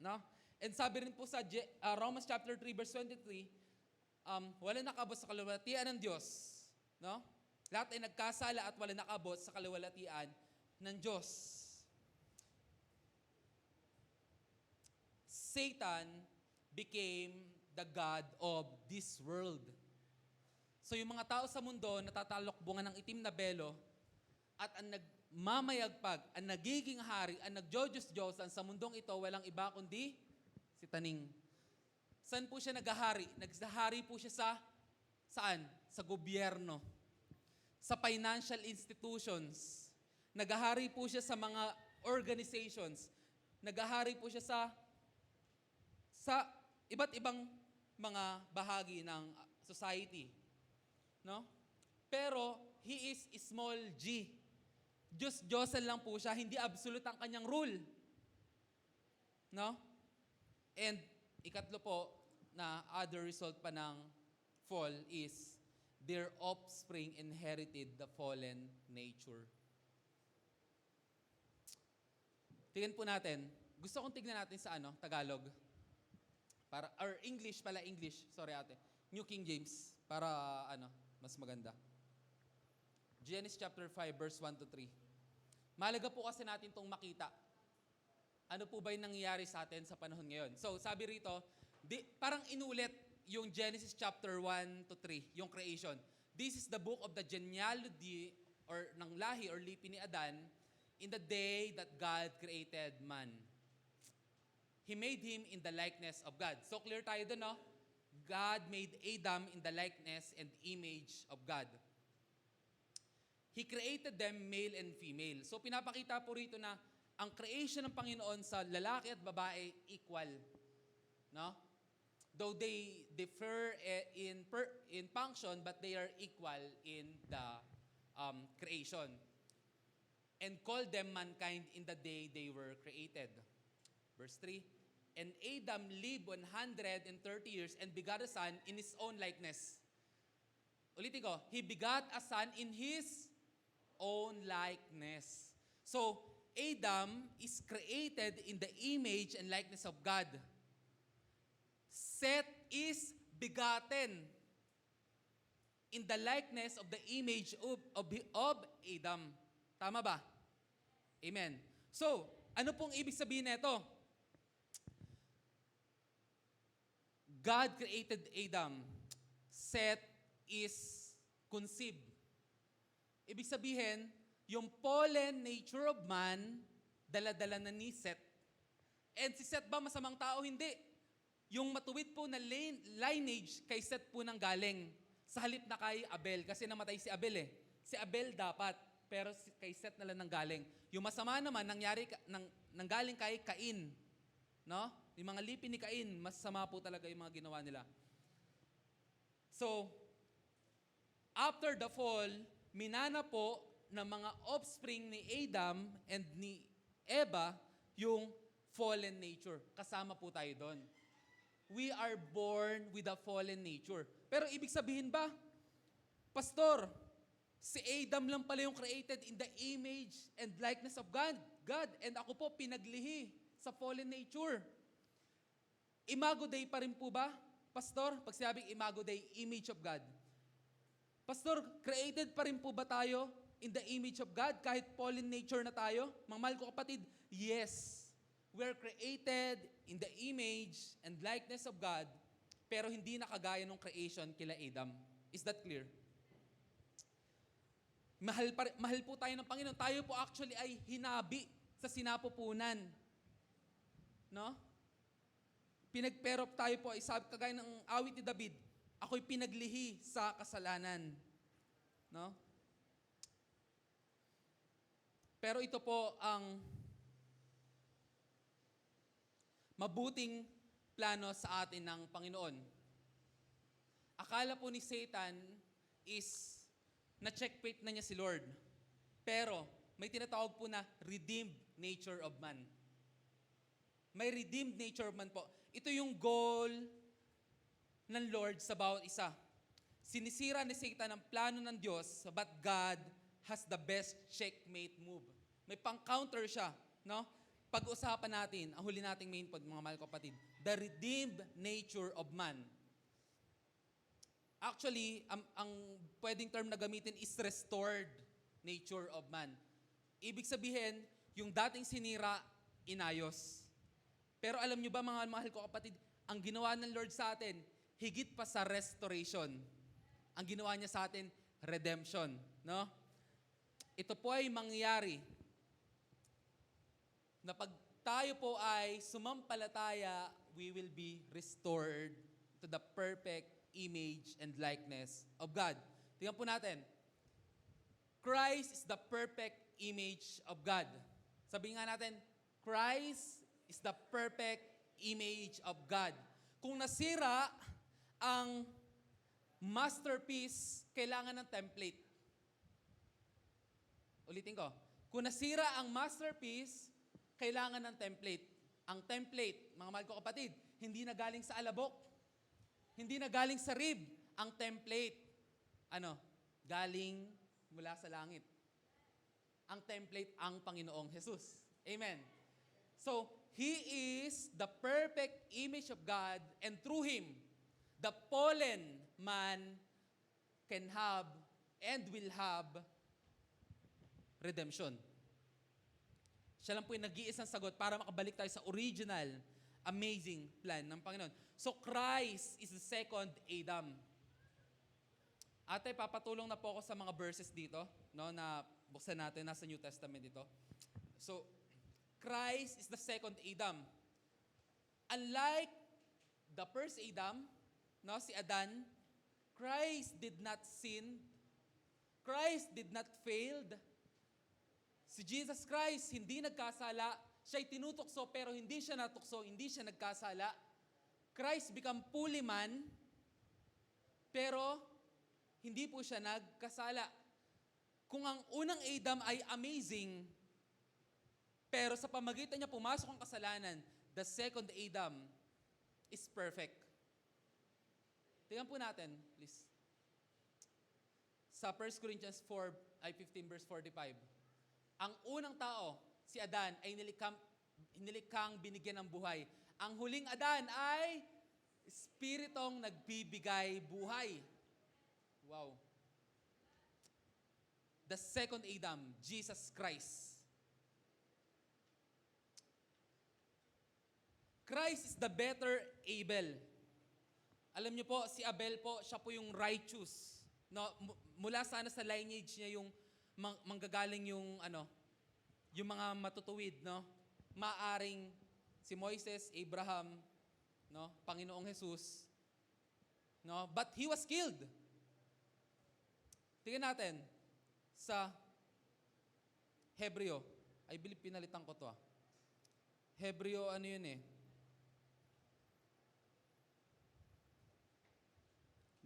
No? And sabi rin po sa Romans chapter 3, verse 23, wala nakabot sa kaluwalhatian ng Diyos. No? Lahat ay nagkasala at wala nakabot sa kaluwalhatian ng Diyos. Satan became the God of this world. So yung mga tao sa mundo natatalokbungan ng itim na belo at ang nagmamayagpag, ang nagiging hari, ang nagjojos-josan sa mundong ito, walang iba kundi si Taning. Saan po siya naghahari? Naghahari po siya saan? Sa gobyerno. Sa financial institutions. Naghahari po siya sa mga organizations. Naghahari po siya sa iba't ibang mga bahagi ng society. No? Pero, he is small g. Diyos-Diyosan lang po siya, hindi absolute ang kanyang rule. No? And ikatlo po, na other result pa ng fall is their offspring inherited the fallen nature. Tingnan po natin. Gusto kong tignan natin sa Tagalog. Or English pala, English. Sorry ate. New King James. Para mas maganda. Genesis chapter 5 verse 1 to 3. Mahalaga po kasi natin itong makita. Ano po ba yung nangyayari sa atin sa panahon ngayon? So, sabi rito, parang inulit yung Genesis chapter 1 to 3, yung creation. This is the book of the genealogy or ng lahi or lipi ni Adan in the day that God created man. He made him in the likeness of God. So clear tayo dun, no? God made Adam in the likeness and image of God. He created them male and female. So pinapakita po rito na ang creation ng Panginoon sa lalaki at babae equal. No? Though they differ in function, but they are equal in the creation. And called them mankind in the day they were created. Verse 3, and Adam lived 130 years and begot a son in his own likeness. Ulitin ko, he begot a son in his own likeness. So, Adam is created in the image and likeness of God. Seth is begotten in the likeness of the image of Adam. Tama ba? Amen. So, ano pong ibig sabihin nito? God created Adam. Seth is conceived. Ibig sabihin, yung fallen nature of man, dala-dala na ni Seth. And si Seth ba masamang tao? Hindi. Yung matuwid po na lineage kay Seth po nang galing. Sa halip na kay Abel. Kasi namatay si Abel eh. Si Abel dapat, pero kay Seth na lang nanggaling. Yung masama naman, nanggaling kay Cain. No? Yung mga lipi ni Cain, masama po talaga yung mga ginawa nila. So, after the fall, minana po ng mga offspring ni Adam and ni Eva yung fallen nature. Kasama po tayo doon. We are born with a fallen nature. Pero ibig sabihin ba, Pastor, si Adam lang pala yung created in the image and likeness of God. And ako po pinaglihi sa fallen nature. Imago Dei pa rin po ba, Pastor? Pag sinabing Imago Dei, image of God. Pastor, created pa rin po ba tayo in the image of God kahit fallen nature na tayo? Mga mahal ko kapatid, yes. We are created in the image and likeness of God, pero hindi nakagaya ng creation kila Adam. Is that clear? Mahal po tayo ng Panginoon. Tayo po actually ay hinabi sa sinapupunan. No? Pinagperop tayo po, isabi kagaya ng awit ni David, ako'y pinaglihi sa kasalanan. No? Pero ito po ang mabuting plano sa atin ng Panginoon. Akala po ni Satan is na-checkmate na niya si Lord. Pero may tinatawag po na redeemed nature of man. May redeemed nature of man po. Ito yung goal ng Lord sa bawat isa. Sinisira ni Satan ang plano ng Diyos, but God has the best checkmate move. May pang-counter siya, no? Pag-usapan natin, ang huli nating main point, mga mahal kapatid, the redeemed nature of man. Actually, ang pwedeng term na gamitin is restored nature of man. Ibig sabihin, yung dating sinira, inayos. Pero alam nyo ba, mga mahal ko kapatid, ang ginawa ng Lord sa atin, higit pa sa restoration. Ang ginawa niya sa atin, redemption. No? Ito po ay mangyayari na pag tayo po ay sumampalataya, we will be restored to the perfect image and likeness of God. Tingnan po natin. Christ is the perfect image of God. Sabihin nga natin, Christ is the perfect image of God. Kung nasira ang masterpiece, kailangan ng template. Ulitin ko. Kung nasira ang masterpiece, kailangan ng template. Ang template, mga mahal ko kapatid, hindi na galing sa alabok. Hindi na galing sa rib. Ang template, galing mula sa langit. Ang template, ang Panginoong Jesus. Amen. So, He is the perfect image of God, and through Him, the fallen man can have and will have redemption. Siya lang po yung nag-iisang sagot para makabalik tayo sa original, amazing plan ng Panginoon. So, Christ is the second Adam. Ate, papatulong na po ako sa mga verses dito, na buksan natin, nasa New Testament dito. So, Christ is the second Adam. Unlike the first Adam, si Adan, Christ did not sin. Christ did not fail. Si Jesus Christ, hindi nagkasala. Siya'y tinutokso pero hindi siya natukso, hindi siya nagkasala. Christ become fully man, pero hindi po siya nagkasala. Kung ang unang Adam ay amazing, pero sa pamagitan niya pumasok ang kasalanan, the second Adam is perfect. Tingnan po natin, please. Sa 1 Corinthians 15 verse 45. Ang unang tao, si Adan, ay nilikhang binigyan ng buhay. Ang huling Adan ay Espiritong nagbibigay buhay. Wow. The second Adam, Jesus Christ. Christ is the better Abel. Alam niyo po, si Abel po, siya po yung righteous. Mula sana sa lineage niya yung manggagaling yung mga matutuwid, maaring si Moises, Abraham, Panginoong Jesus, but he was killed. Tingnan natin sa Hebreo. I believe pinalitan ko to. Hebreo, yun eh?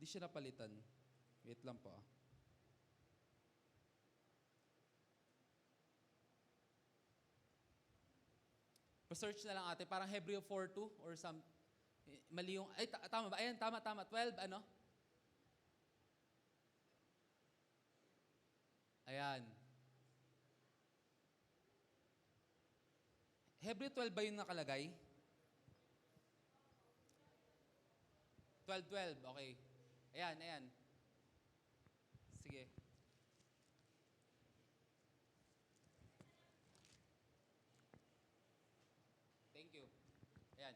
Hindi siya napalitan. Wait lang po. Pa-search na lang ate, parang Hebreo 4:2 or some, mali yung, tama ba? Ayan, tama. 12, Ayan. Hebreo 12 ba yung nakalagay? 12, okay. Ayan. Sige. Thank you. Ayan.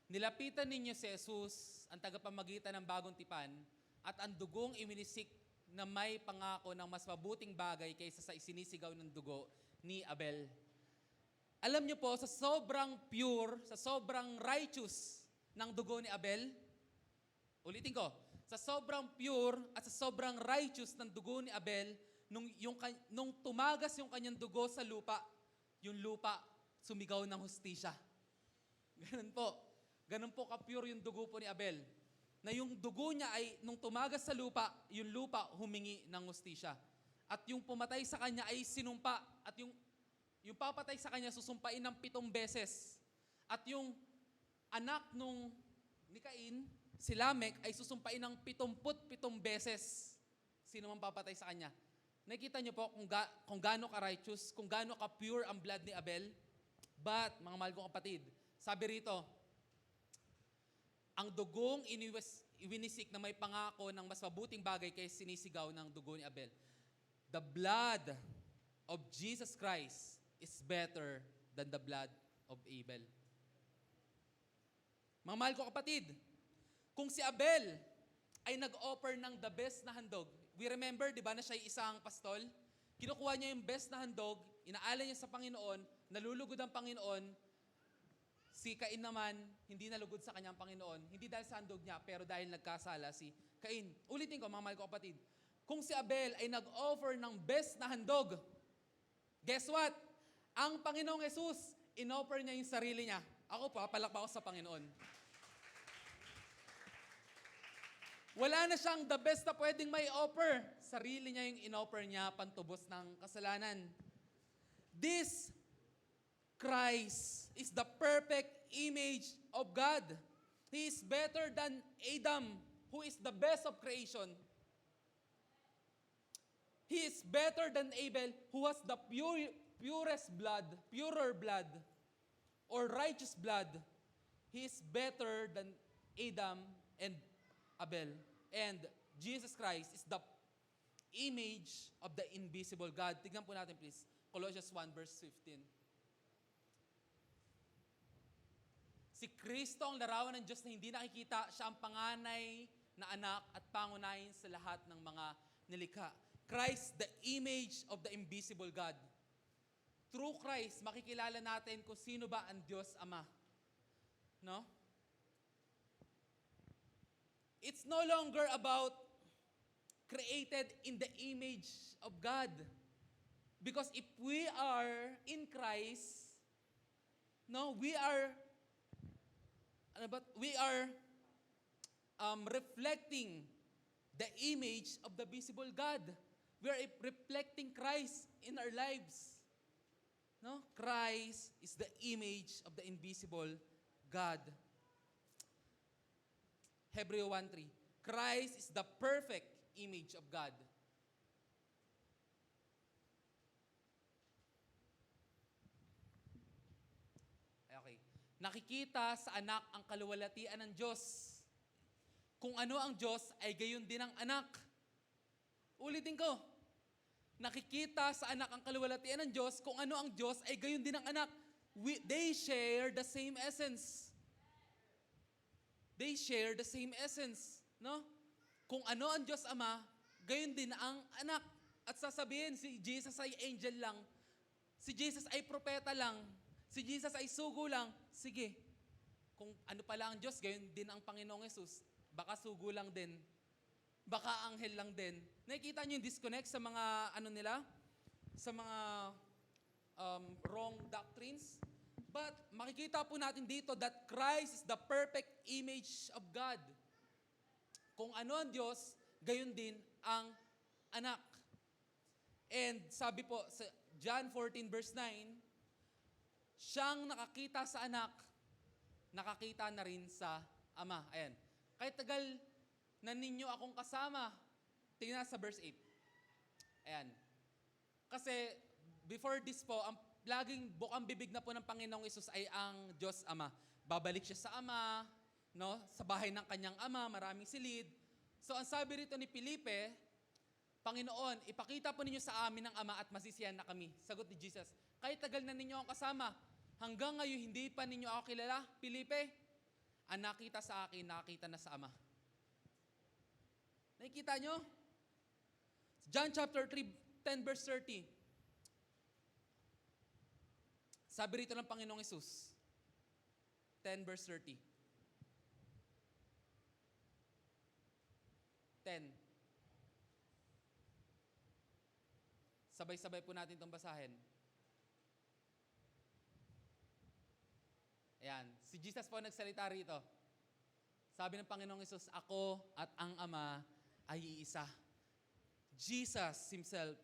Nilapitan ninyo si Jesus, ang tagapamagitan ng bagong tipan, at ang dugong iminisik na may pangako ng mas mabuting bagay kaysa sa isinisigaw ng dugo ni Abel. Alam niyo po, sa sobrang pure, sa sobrang righteous ng dugo ni Abel, ulitin ko, sa sobrang pure at sa sobrang righteous ng dugo ni Abel, nung tumagas yung kanyang dugo sa lupa, yung lupa sumigaw ng hustisya. Ganun po ka-pure yung dugo po ni Abel. Na yung dugo niya ay, nung tumagas sa lupa, yung lupa humingi ng hustisya. At yung pumatay sa kanya ay sinumpa. At yung papatay sa kanya susumpain ng 7 beses. At yung anak ni Cain, si Lamech, ay susumpain ng 77 beses. Sino man papatay sa kanya. Nakikita niyo po kung gaano ka-righteous, kung gaano ka-pure ang blood ni Abel. But, mga mahal kong kapatid, sabi rito, ang dugong iwinisik na may pangako ng mas mabuting bagay kaysa sinisigaw ng dugo ni Abel. The blood of Jesus Christ is better than the blood of Abel. Mga mahal ko kapatid, kung si Abel ay nag-offer ng the best na handog, we remember, di ba, na siya isang pastol? Kinukuha niya yung best na handog, inaalay niya sa Panginoon, nalulugod ang Panginoon. Si Cain naman, hindi nalugod sa kanyang Panginoon. Hindi dahil sa handog niya, pero dahil nagkasala si Cain. Ulitin ko, mga mahal ko kapatid. Kung si Abel ay nag-offer ng best na handog, guess what? Ang Panginoong Jesus, in-offer niya yung sarili niya. Ako pa, palakpak ako sa Panginoon. Wala na siyang the best na pwedeng may offer. Sarili niya yung in-offer niya pantubos ng kasalanan. This Christ is the perfect image of God. He is better than Adam, who is the best of creation. He is better than Abel, who has the purest blood, purer blood, or righteous blood. He is better than Adam and Abel. And Jesus Christ is the image of the invisible God. Tignan po natin please. Colossians 1 verse 15. Si Kristo ang larawan ng Diyos na hindi nakikita. Siya ang panganay na anak at pangunahin sa lahat ng mga nilikha. Christ, the image of the invisible God. Through Christ, makikilala natin kung sino ba ang Diyos Ama. No? It's no longer about created in the image of God. Because if we are in Christ, no, we are reflecting the image of the visible God. We are reflecting Christ in our lives. No? Christ is the image of the invisible God. Hebrew 1:3. Christ is the perfect image of God. Okay. Nakikita sa anak ang kaluwalhatian ng Diyos. Kung ano ang Diyos, ay gayon din ang anak. Ulitin ko. Nakikita sa anak ang kaluwalhatian ng Diyos. Kung ano ang Diyos, ay gayon din ang anak. They share the same essence. They share the same essence. No? Kung ano ang Diyos Ama, gayon din ang anak. At sasabihin, si Jesus ay angel lang. Si Jesus ay propeta lang. Si Jesus ay sugo lang. Sige. Kung ano pala ang Diyos, gayon din ang Panginoong Yesus. Baka sugo lang din. Baka anghel lang din. Nakikita niyo yung disconnect sa mga sa mga wrong doctrines? But makikita po natin dito that Christ is the perfect image of God. Kung ano ang Diyos, gayon din ang anak. And sabi po sa John 14 verse 9, siyang nakakita sa anak, nakakita na rin sa Ama. Ayan. Kahit tagal na ninyo akong kasama. Tingnan sa verse 8. Ayan. Kasi before this po, ang laging bukang bibig na po ng Panginoong Hesus ay ang Diyos Ama. Babalik siya sa Ama, no? Sa bahay ng kanyang Ama, maraming silid. So ang sabi rito ni Felipe, Panginoon, ipakita po ninyo sa amin ng Ama at masisiyahan na kami. Sagot ni Jesus, kahit tagal na ninyo akong kasama, hanggang ngayon hindi pa ninyo ako kilala, Felipe. Ang nakita sa akin, nakita na sa Ama. Nakikita nyo? John chapter 3, 10 verse 30. Sabi rito ng Panginoong Hesus, 10 verse 30. 10. Sabay-sabay po natin itong basahin. Ayan. Si Jesus po nagsalita rito. Sabi ng Panginoong Hesus, ako at ang Ama ay iisa. Jesus Himself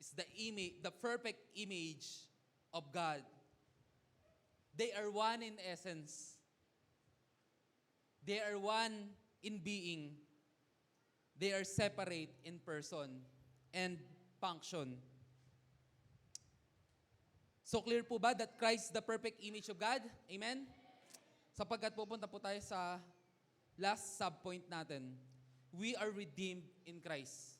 is the perfect image of God. They are one in essence. They are one in being. They are separate in person and function. So clear po ba that Christ is the perfect image of God? Amen? Sapagkat pupunta po tayo sa last subpoint natin. We are redeemed in Christ.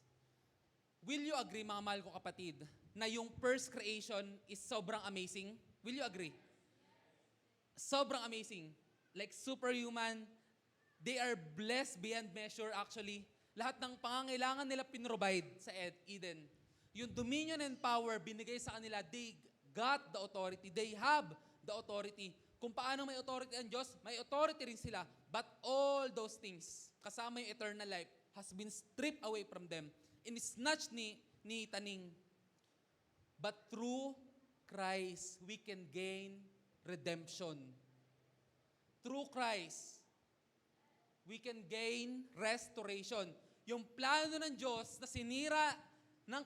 Will you agree, mga mahal ko kapatid, na yung first creation is sobrang amazing? Will you agree? Sobrang amazing. Like superhuman. They are blessed beyond measure actually. Lahat ng pangangailangan nila pinrovide sa Eden. Yung dominion and power binigay sa kanila, they got the authority. They have the authority. Kung paano may authority ang Diyos, may authority rin sila. But all those things, kasama yung eternal life, has been stripped away from them and snatched ni taning. But through Christ, we can gain redemption. Through Christ, we can gain restoration. Yung plano ng Diyos na sinira ng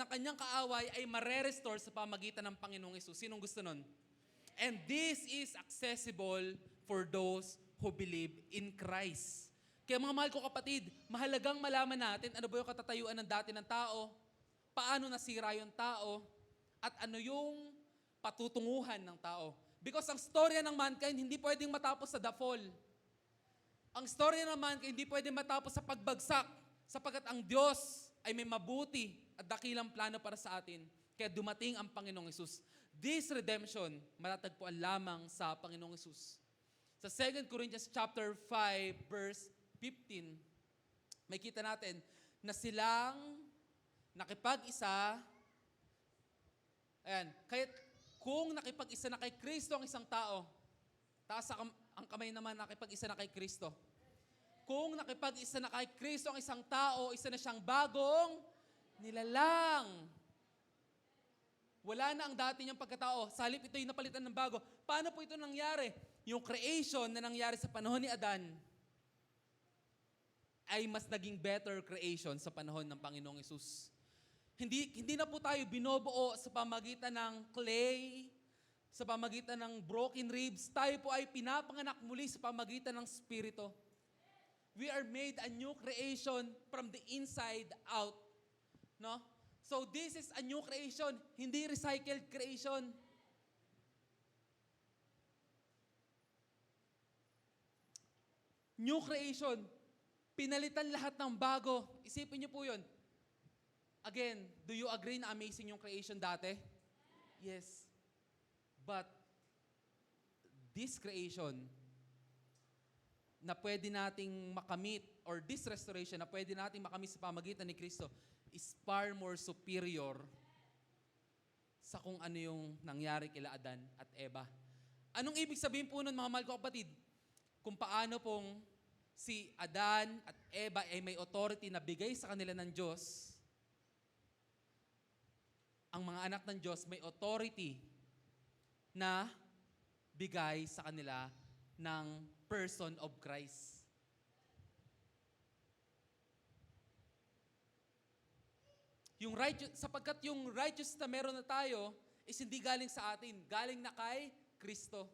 kanyang kaaway ay mare-restore sa pamagitan ng Panginoong Hesus. Sinong gusto nun? And this is accessible for those who believe in Christ. Kaya mga mahal ko kapatid, mahalagang malaman natin ano ba yung katatayuan ng dati ng tao, paano nasira yung tao, at ano yung patutunguhan ng tao. Because ang storya ng mankind hindi pwedeng matapos sa the fall. Ang storya ng mankind hindi pwedeng matapos sa pagbagsak, sapagkat ang Diyos ay may mabuti at dakilang plano para sa atin. Kaya dumating ang Panginoong Hesus. This redemption, matatagpuan lamang sa Panginoong Hesus. Sa 2 Corinthians chapter 5, verse 15, may kita natin na silang nakipag-isa. Ayan, kahit kung nakipag-isa na kay Kristo ang isang tao, taas ang kamay naman nakipag-isa na kay Kristo. Kung nakipag-isa na kay Kristo ang isang tao, isa na siyang bagong nilalang. Wala na ang dati niyang pagkatao. Sa halip ito'y napalitan ng bago. Paano po ito nangyari? Yung creation na nangyari sa panahon ni Adan ay mas naging better creation sa panahon ng Panginoong Hesus. Hindi na po tayo binobuo sa pamagitan ng clay, sa pamagitan ng broken ribs. Tayo po ay pinapanganak muli sa pamagitan ng Spirito. We are made a new creation from the inside out. No? So this is a new creation, hindi recycled creation. New creation. Pinalitan lahat ng bago. Isipin niyo po yun. Again, do you agree na amazing yung creation dati? Yes. But this creation na pwede nating makamit, or this restoration na pwede nating makamit sa pamagitan ni Kristo is far more superior sa kung ano yung nangyari kila Adan at Eva. Anong ibig sabihin po nun, mga mahal ko kapatid? Kung paano pong si Adan at Eva ay may authority na bigay sa kanila ng Diyos, ang mga anak ng Diyos may authority na bigay sa kanila ng person of Christ. Yung righteous, sapagkat yung righteous na meron na tayo is hindi galing sa atin, galing na kay Kristo.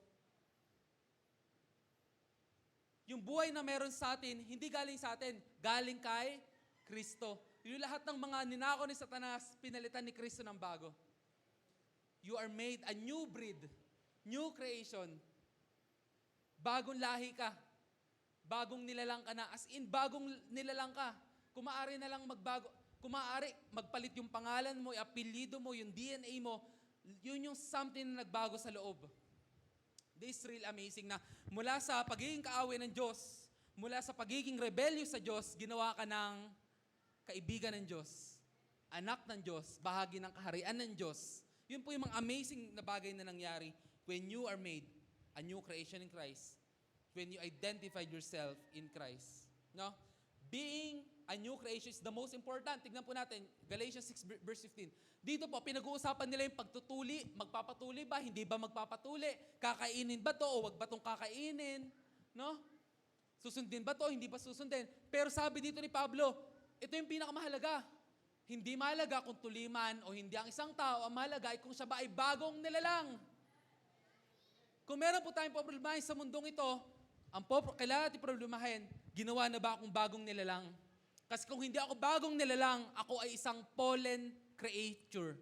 Yung buhay na meron sa atin, hindi galing sa atin, galing kay Kristo. Yung lahat ng mga ninako ni Satanas, pinalitan ni Kristo ng bago. You are made a new breed, new creation. Bagong lahi ka. Bagong nilalang ka na. As in, bagong nilalang ka. Kung maaari na lang magbago, kung maaari, magpalit yung pangalan mo, yung apelyido mo, yung DNA mo, yun yung something na nagbago sa loob. This is real amazing na mula sa pagiging kaaway ng Diyos, mula sa pagiging rebellious sa Diyos, ginawa ka ng kaibigan ng Diyos, anak ng Diyos, bahagi ng kaharian ng Diyos. Yun po yung mga amazing na bagay na nangyari when you are made a new creation in Christ, when you identified yourself in Christ. No? Being a new creation is the most important. Tignan po natin, Galatians 6 verse 15. Dito po, pinag-uusapan nila yung pagtutuli. Magpapatuli ba? Hindi ba magpapatuli? Kakainin ba to o wag ba tong kakainin? No? Susundin ba to? Hindi ba susundin? Pero sabi dito ni Pablo, ito yung pinakamahalaga. Hindi mahalaga kung tuliman o hindi ang isang tao. Ang mahalaga ay kung siya ba ay bagong nilalang. Kung meron po tayong problemahin sa mundong ito, ang kailangan natin problemahin, ginawa na ba akong bagong nilalang? Kasi kung hindi ako bagong nilalang, ako ay isang fallen creature.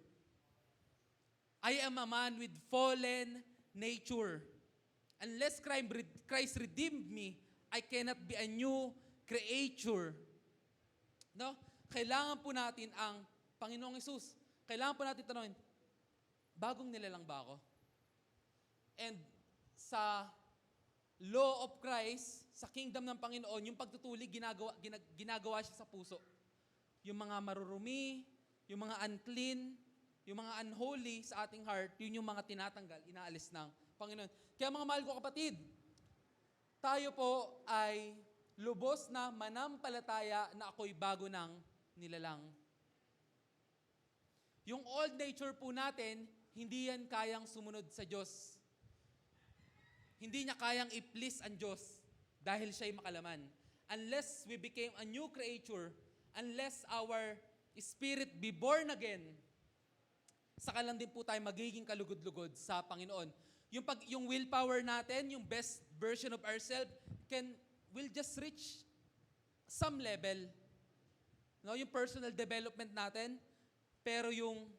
I am a man with fallen nature. Unless Christ redeemed me, I cannot be a new creature. No? Kailangan po natin ang Panginoong Hesus. Kailangan po natin tanongin, bagong nilalang ba ako? And sa law of Christ, sa kingdom ng Panginoon, yung pagtutuli, ginagawa siya sa puso. Yung mga marurumi, yung mga unclean, yung mga unholy sa ating heart, yun yung mga tinatanggal, inaalis ng Panginoon. Kaya mga mahal ko kapatid, tayo po ay lubos na manampalataya na ako'y bago ng nilalang. Yung old nature po natin, hindi yan kayang sumunod sa Diyos. Hindi niya kayang i-please ang Diyos. dahil siya'y makalaman. Unless we became a new creature, unless our spirit be born again, saka lang din po tayo magiging kalugod-lugod sa Panginoon. Yung willpower natin, yung best version of ourselves, will just reach some level. No, yung personal development natin, pero yung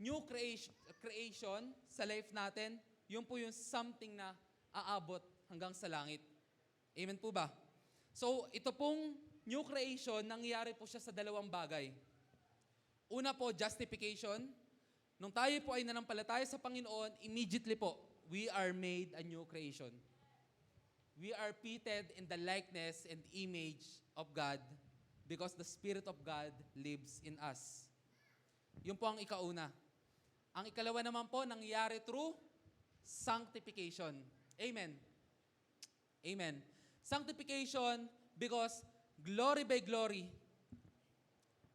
new creation sa life natin, yun po yung something na aabot hanggang sa langit. Amen po ba? So, ito pong new creation, nangyayari po siya sa dalawang bagay. Una po, justification. Nung tayo po ay nanampalataya sa Panginoon, immediately po, we are made a new creation. We are fitted in the likeness and image of God because the Spirit of God lives in us. Yun po ang ikauna. Ang ikalawa naman po, nangyayari through sanctification. Amen. Amen. Sanctification because glory by glory.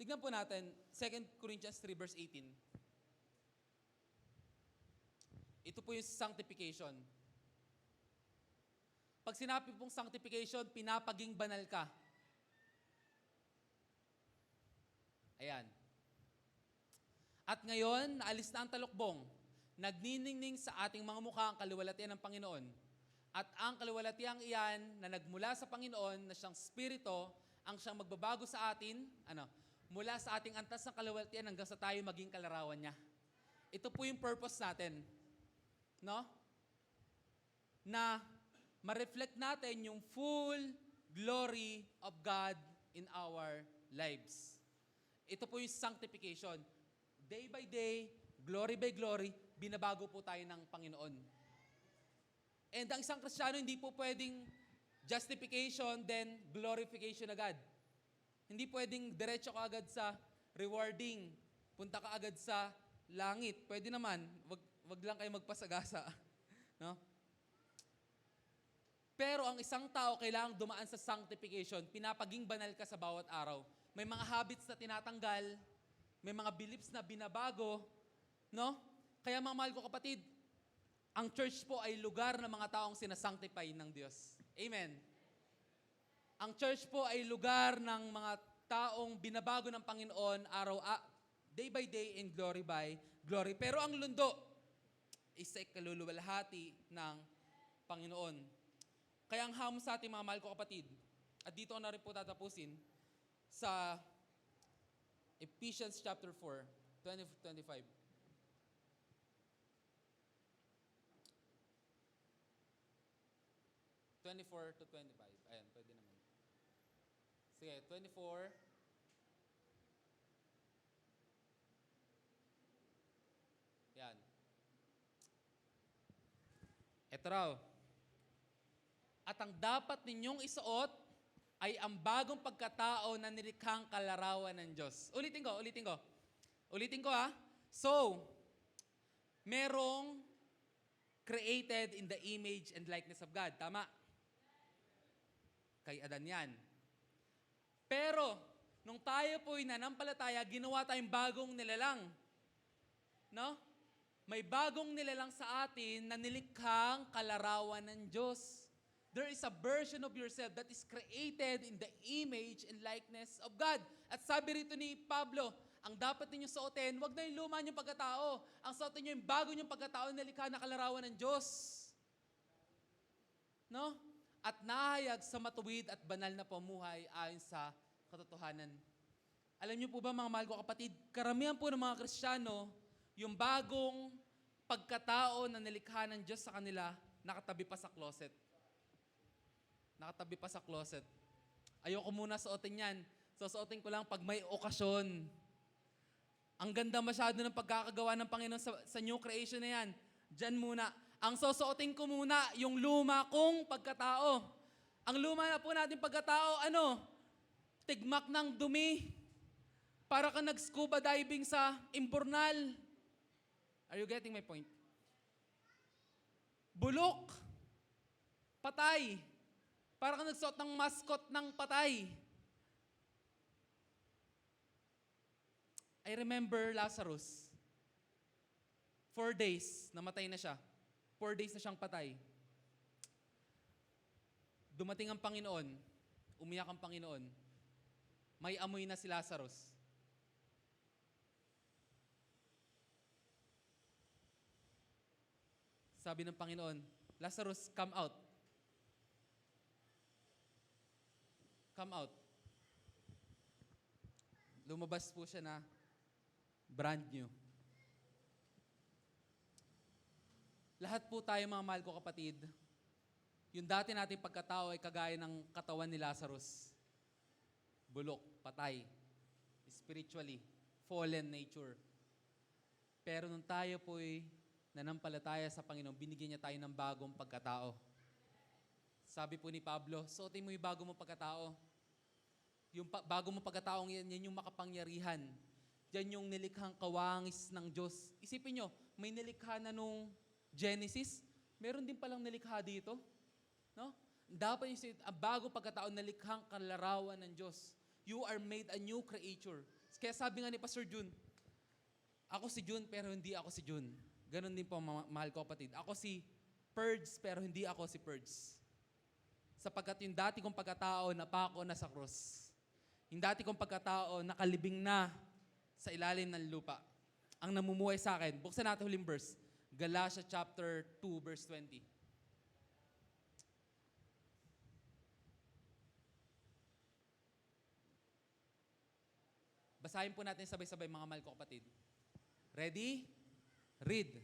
Tignan po natin, 2 Corinthians 3 verse 18. Ito po yung sanctification. Pag sinabi pong sanctification, pinapaging banal ka. Ayan. At ngayon, naalis na ang talukbong. Nagniningning sa ating mga mukha ang kaluwalhatian ng Panginoon. At ang kaluwalhatiang iyan na nagmula sa Panginoon na siyang Spirito, ang siyang magbabago sa atin, mula sa ating antas ng kaluwalhatian hanggang sa tayo maging kalarawan niya. Ito po yung purpose natin. No? Na ma-reflect natin yung full glory of God in our lives. Ito po yung sanctification. Day by day, glory by glory, binabago po tayo ng Panginoon. And ang isang Kristiyano, hindi po pwedeng justification, then glorification agad. Hindi pwedeng diretso ka agad sa rewarding. Punta ka agad sa langit. Pwede naman, wag lang kayo magpasagasa. No? Pero ang isang tao kailangang dumaan sa sanctification. Pinapaging banal ka sa bawat araw. May mga habits na tinatanggal, may mga beliefs na binabago, no? Kaya mga mahal ko kapatid, ang church po ay lugar ng mga taong sinasanctify ng Diyos. Amen. Ang church po ay lugar ng mga taong binabago ng Panginoon day by day and glory by glory. Pero ang lundo is ay kaluluwalhati ng Panginoon. Kaya ang hamon sa ating mga mahal ko kapatid, at dito ko na rin po tatapusin, sa Ephesians chapter 4, 20-25. to 25. Ayan, pwede naman. Sige, 24. Yan. Ito raw. At ang dapat ninyong isuot ay ang bagong pagkatao na nilikhang kalarawan ng Diyos. Ulitin ko ha. So, merong created in the image and likeness of God. Tama? Kay Adan yan. Pero, nung tayo po'y nanampalataya, ginawa tayong bagong nilalang. No? May bagong nilalang sa atin na nilikhang kalarawan ng Diyos. There is a version of yourself that is created in the image and likeness of God. At sabi rito ni Pablo, ang dapat ninyong suotin, wag na yung luma niyong pagkatao. Ang suotin niyo yung bago niyong pagkatao na likha na kalarawan ng Diyos. No? At nahayag sa matuwid at banal na pamuhay ayon sa katotohanan. Alam niyo po ba mga mahal ko kapatid, karamihan po ng mga Kristiyano, yung bagong pagkatao na nilikha ng Diyos sa kanila, nakatabi pa sa closet. Nakatabi pa sa closet. Ayoko muna suotin yan. Susuotin ko lang pag may okasyon. Ang ganda masyado ng pagkakagawa ng Panginoon sa new creation na yan. Diyan muna. Ang susuotin ko muna, yung luma kong pagkatao. Ang luma na po natin pagkatao, tigmak ng dumi. Para ka nag-scuba diving sa imbornal. Are you getting my point? Bulok. Patay. Para ka nagsuot ng mascot ng patay. I remember Lazarus. 4 days, namatay na siya. 4 days na siyang patay. Dumating ang Panginoon, umiyak ang Panginoon, may amoy na si Lazarus. Sabi ng Panginoon, Lazarus, come out. Come out. Lumabas po siya na brand new. Lahat po tayo mga mahal ko kapatid, yung dati nating pagkatao ay kagaya ng katawan ni Lazarus. Bulok, patay, spiritually, fallen nature. Pero nung tayo po'y nanampalataya sa Panginoon, binigyan niya tayo ng bagong pagkatao. Sabi po ni Pablo, suotin mo yung bago mong pagkatao. Yung bago mong pagkataong yan yung makapangyarihan. Yan yung nilikhang kawangis ng Diyos. Isipin nyo, may nilikha na nung Genesis, meron din palang nilikha dito. No? Dapat yung ang bagong pagkatao nalikhang kalarawan ng Diyos. You are made a new creature. Kaya sabi nga ni Pastor Jun, ako si Jun pero hindi ako si Jun. Ganon din po mahal ko kapatid. Ako si Purge pero hindi ako si Purge. Sapagkat yung dati kong pagkatao napako na sa krus. Yung dati kong pagkatao nakalibing na sa ilalim ng lupa. Ang namumuhay sa akin, buksan natin huling verse. Galatians chapter 2 verse 20. Basahin po natin sabay-sabay mga mahal ko kapatid. Ready? Read.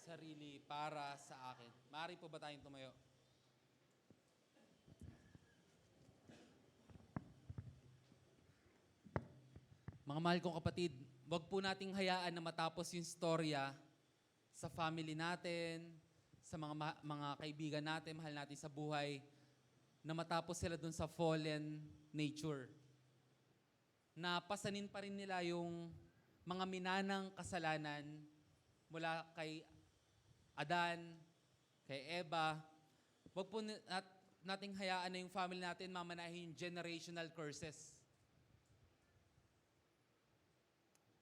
Sarili para sa akin. Maaari po ba tayong tumayo? Mga mahal kong kapatid, wag po nating hayaan na matapos yung storya sa family natin, sa mga kaibigan natin, mahal natin sa buhay, na matapos sila dun sa fallen nature. Na pasanin pa rin nila yung mga minanang kasalanan mula kay Adan, kay Eva. Wag po nating hayaan na yung family natin mamanahin yung generational curses.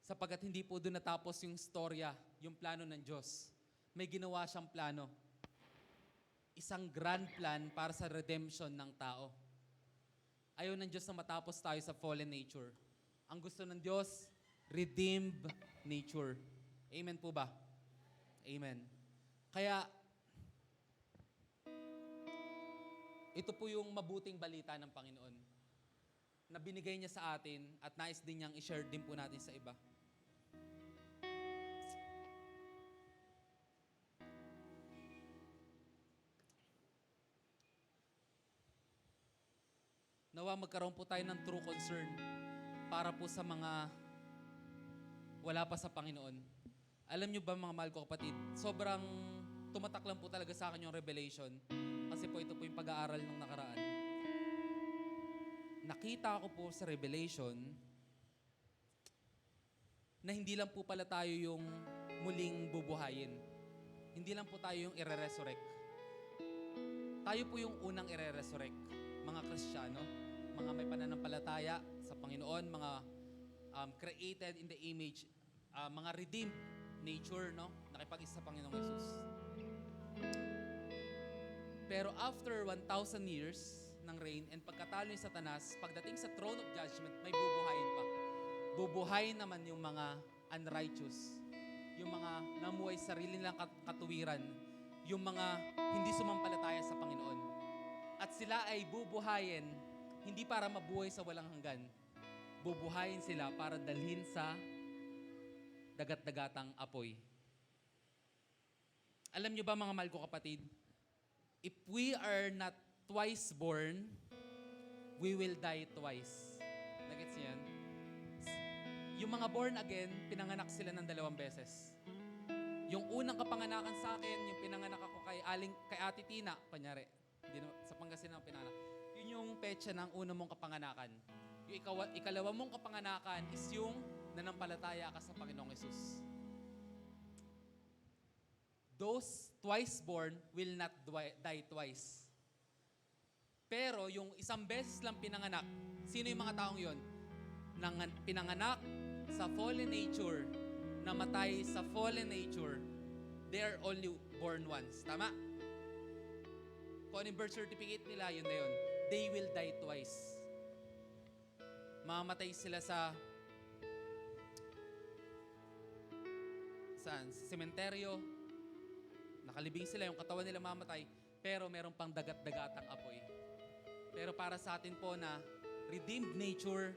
Sapagkat hindi po doon natapos yung storya, yung plano ng Diyos. May ginawa siyang plano. Isang grand plan para sa redemption ng tao. Ayaw ng Diyos na matapos tayo sa fallen nature. Ang gusto ng Diyos, redeemed nature. Amen po ba? Amen. Kaya, ito po yung mabuting balita ng Panginoon na binigay niya sa atin at nais din niyang i-share din po natin sa iba. Nawa magkaroon po tayo ng true concern para po sa mga wala pa sa Panginoon. Alam niyo ba mga mahal ko kapatid, sobrang tumatak lang po talaga sa akin yung revelation kasi po ito po yung pag-aaral nung nakaraan. Nakita ko po sa revelation na hindi lang po pala tayo yung muling bubuhayin. Hindi lang po tayo yung ire-resurrect. Tayo po yung unang ire-resurrect, mga Kristiyano, mga may pananampalataya sa Panginoon, mga created in the image, mga redeemed nature, no? Nakipag-isa sa Panginoong Yesus. Pero after 1,000 years ng reign and pagkatalo ni Satanas, pagdating sa throne of judgment, may bubuhayin pa. Bubuhayin naman yung mga unrighteous, yung mga namuhay sarili nilang katuwiran, yung mga hindi sumampalataya sa Panginoon. At sila ay bubuhayin hindi para mabuhay sa walang hanggan. Bubuhayin sila para dalhin sa dagat-dagatang apoy. Alam niyo ba mga mahal ko kapatid, if we are not twice born, we will die twice. Nagets niyo yan? Yung mga born again, pinanganak sila ng 2 beses. Yung unang kapanganakan sa akin, yung pinanganak ako kay Ate Tina, kunyari, sa Pangasinan pinanganak. Yun yung petsa ng unang mong kapanganakan. Yung ikalawa mong kapanganakan is yung nanampalataya ka sa Panginoong Yesus. those twice born will not die twice. Pero yung isang beses lang pinanganak, sino yung mga taong yon? Pinanganak sa fallen nature, namatay sa fallen nature, they are only born once. Tama? Kung ano yung birth certificate nila, yun na yun. They will die twice. Mamamatay sila sa sementeryo, nakalibing sila, yung katawan nila mamatay, pero meron pang dagat-dagatang apoy. Pero para sa atin po na redeemed nature,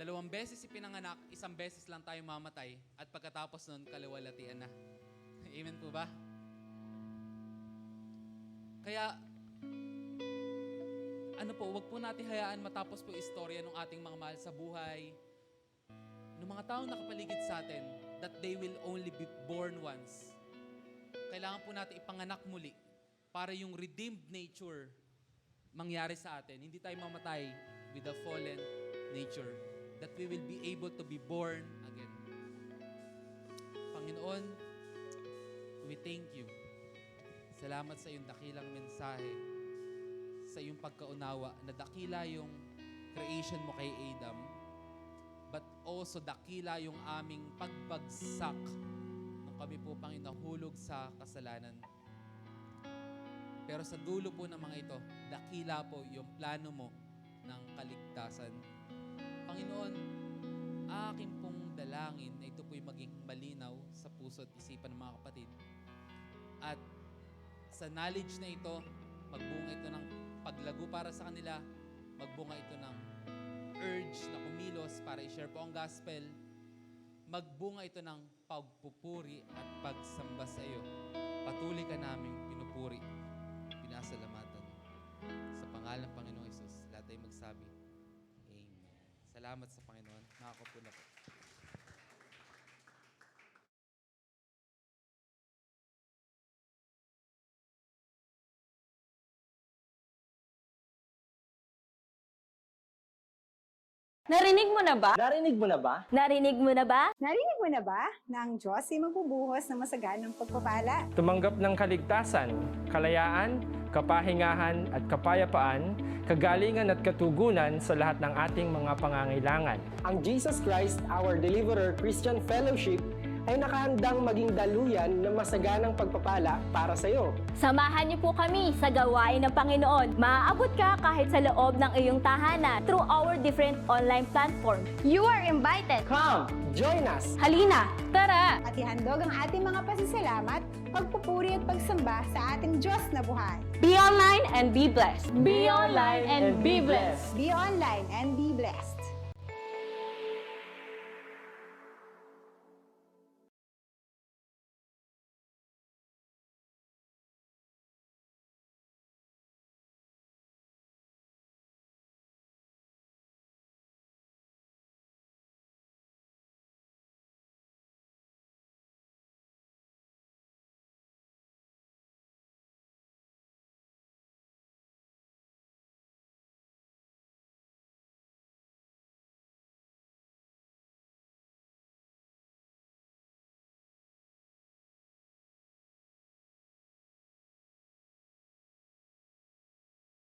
2 beses ipinanganak, 1 beses lang tayo mamatay, at pagkatapos nun, kaliwalatian na. Amen po ba? Kaya, wag po natin hayaan matapos po istorya ng ating mga mahal sa buhay, ng mga taong nakapaligid sa atin, that they will only be born once. Kailangan po natin ipanganak muli para yung redeemed nature mangyari sa atin. Hindi tayo mamatay with the fallen nature. That we will be able to be born again. Panginoon, we thank you. Salamat sa iyong dakilang mensahe, sa iyong pagkaunawa na dakila yung creation mo kay Adam, but also dakila yung aming pagbagsak nung kami po pang nahulog sa kasalanan. Pero sa dulo po ng mga ito, dakila po yung plano mo ng kaligtasan. Panginoon, aking pong dalangin na ito po'y maging malinaw sa puso at isipan ng mga kapatid. At sa knowledge na ito, magbunga ito ng paglago para sa kanila, magbunga ito ng urge na kumilos para i-share po ang gospel, magbunga ito ng pagpupuri at pagsamba sa iyo. Patuloy ka naming pinupuri, pinasalamatan. Sa pangalan ng Panginoong Hesus, lahat ay magsabi, Amen. Salamat sa Panginoon. Nakakaupo na po. Narinig mo na ba? Narinig mo na ba? Narinig mo na ba? Narinig mo na ba na ang Diyos ay magbubuhos ng masaganang pagpapala? Tumanggap ng kaligtasan, kalayaan, kapahingahan at kapayapaan, kagalingan at katugunan sa lahat ng ating mga pangangailangan. Ang Jesus Christ, our Deliverer Christian Fellowship, ay nakahandang maging daluyan ng masaganang pagpapala para sa iyo. Samahan niyo po kami sa gawain ng Panginoon. Maaabot ka kahit sa loob ng iyong tahanan through our different online platform. You are invited! Come, join us! Halina, tara! At ihandog ang ating mga pasasalamat, pagpupuri at pagsamba sa ating Diyos na buhay. Be online and be blessed. Be online and be blessed. Be online and be blessed.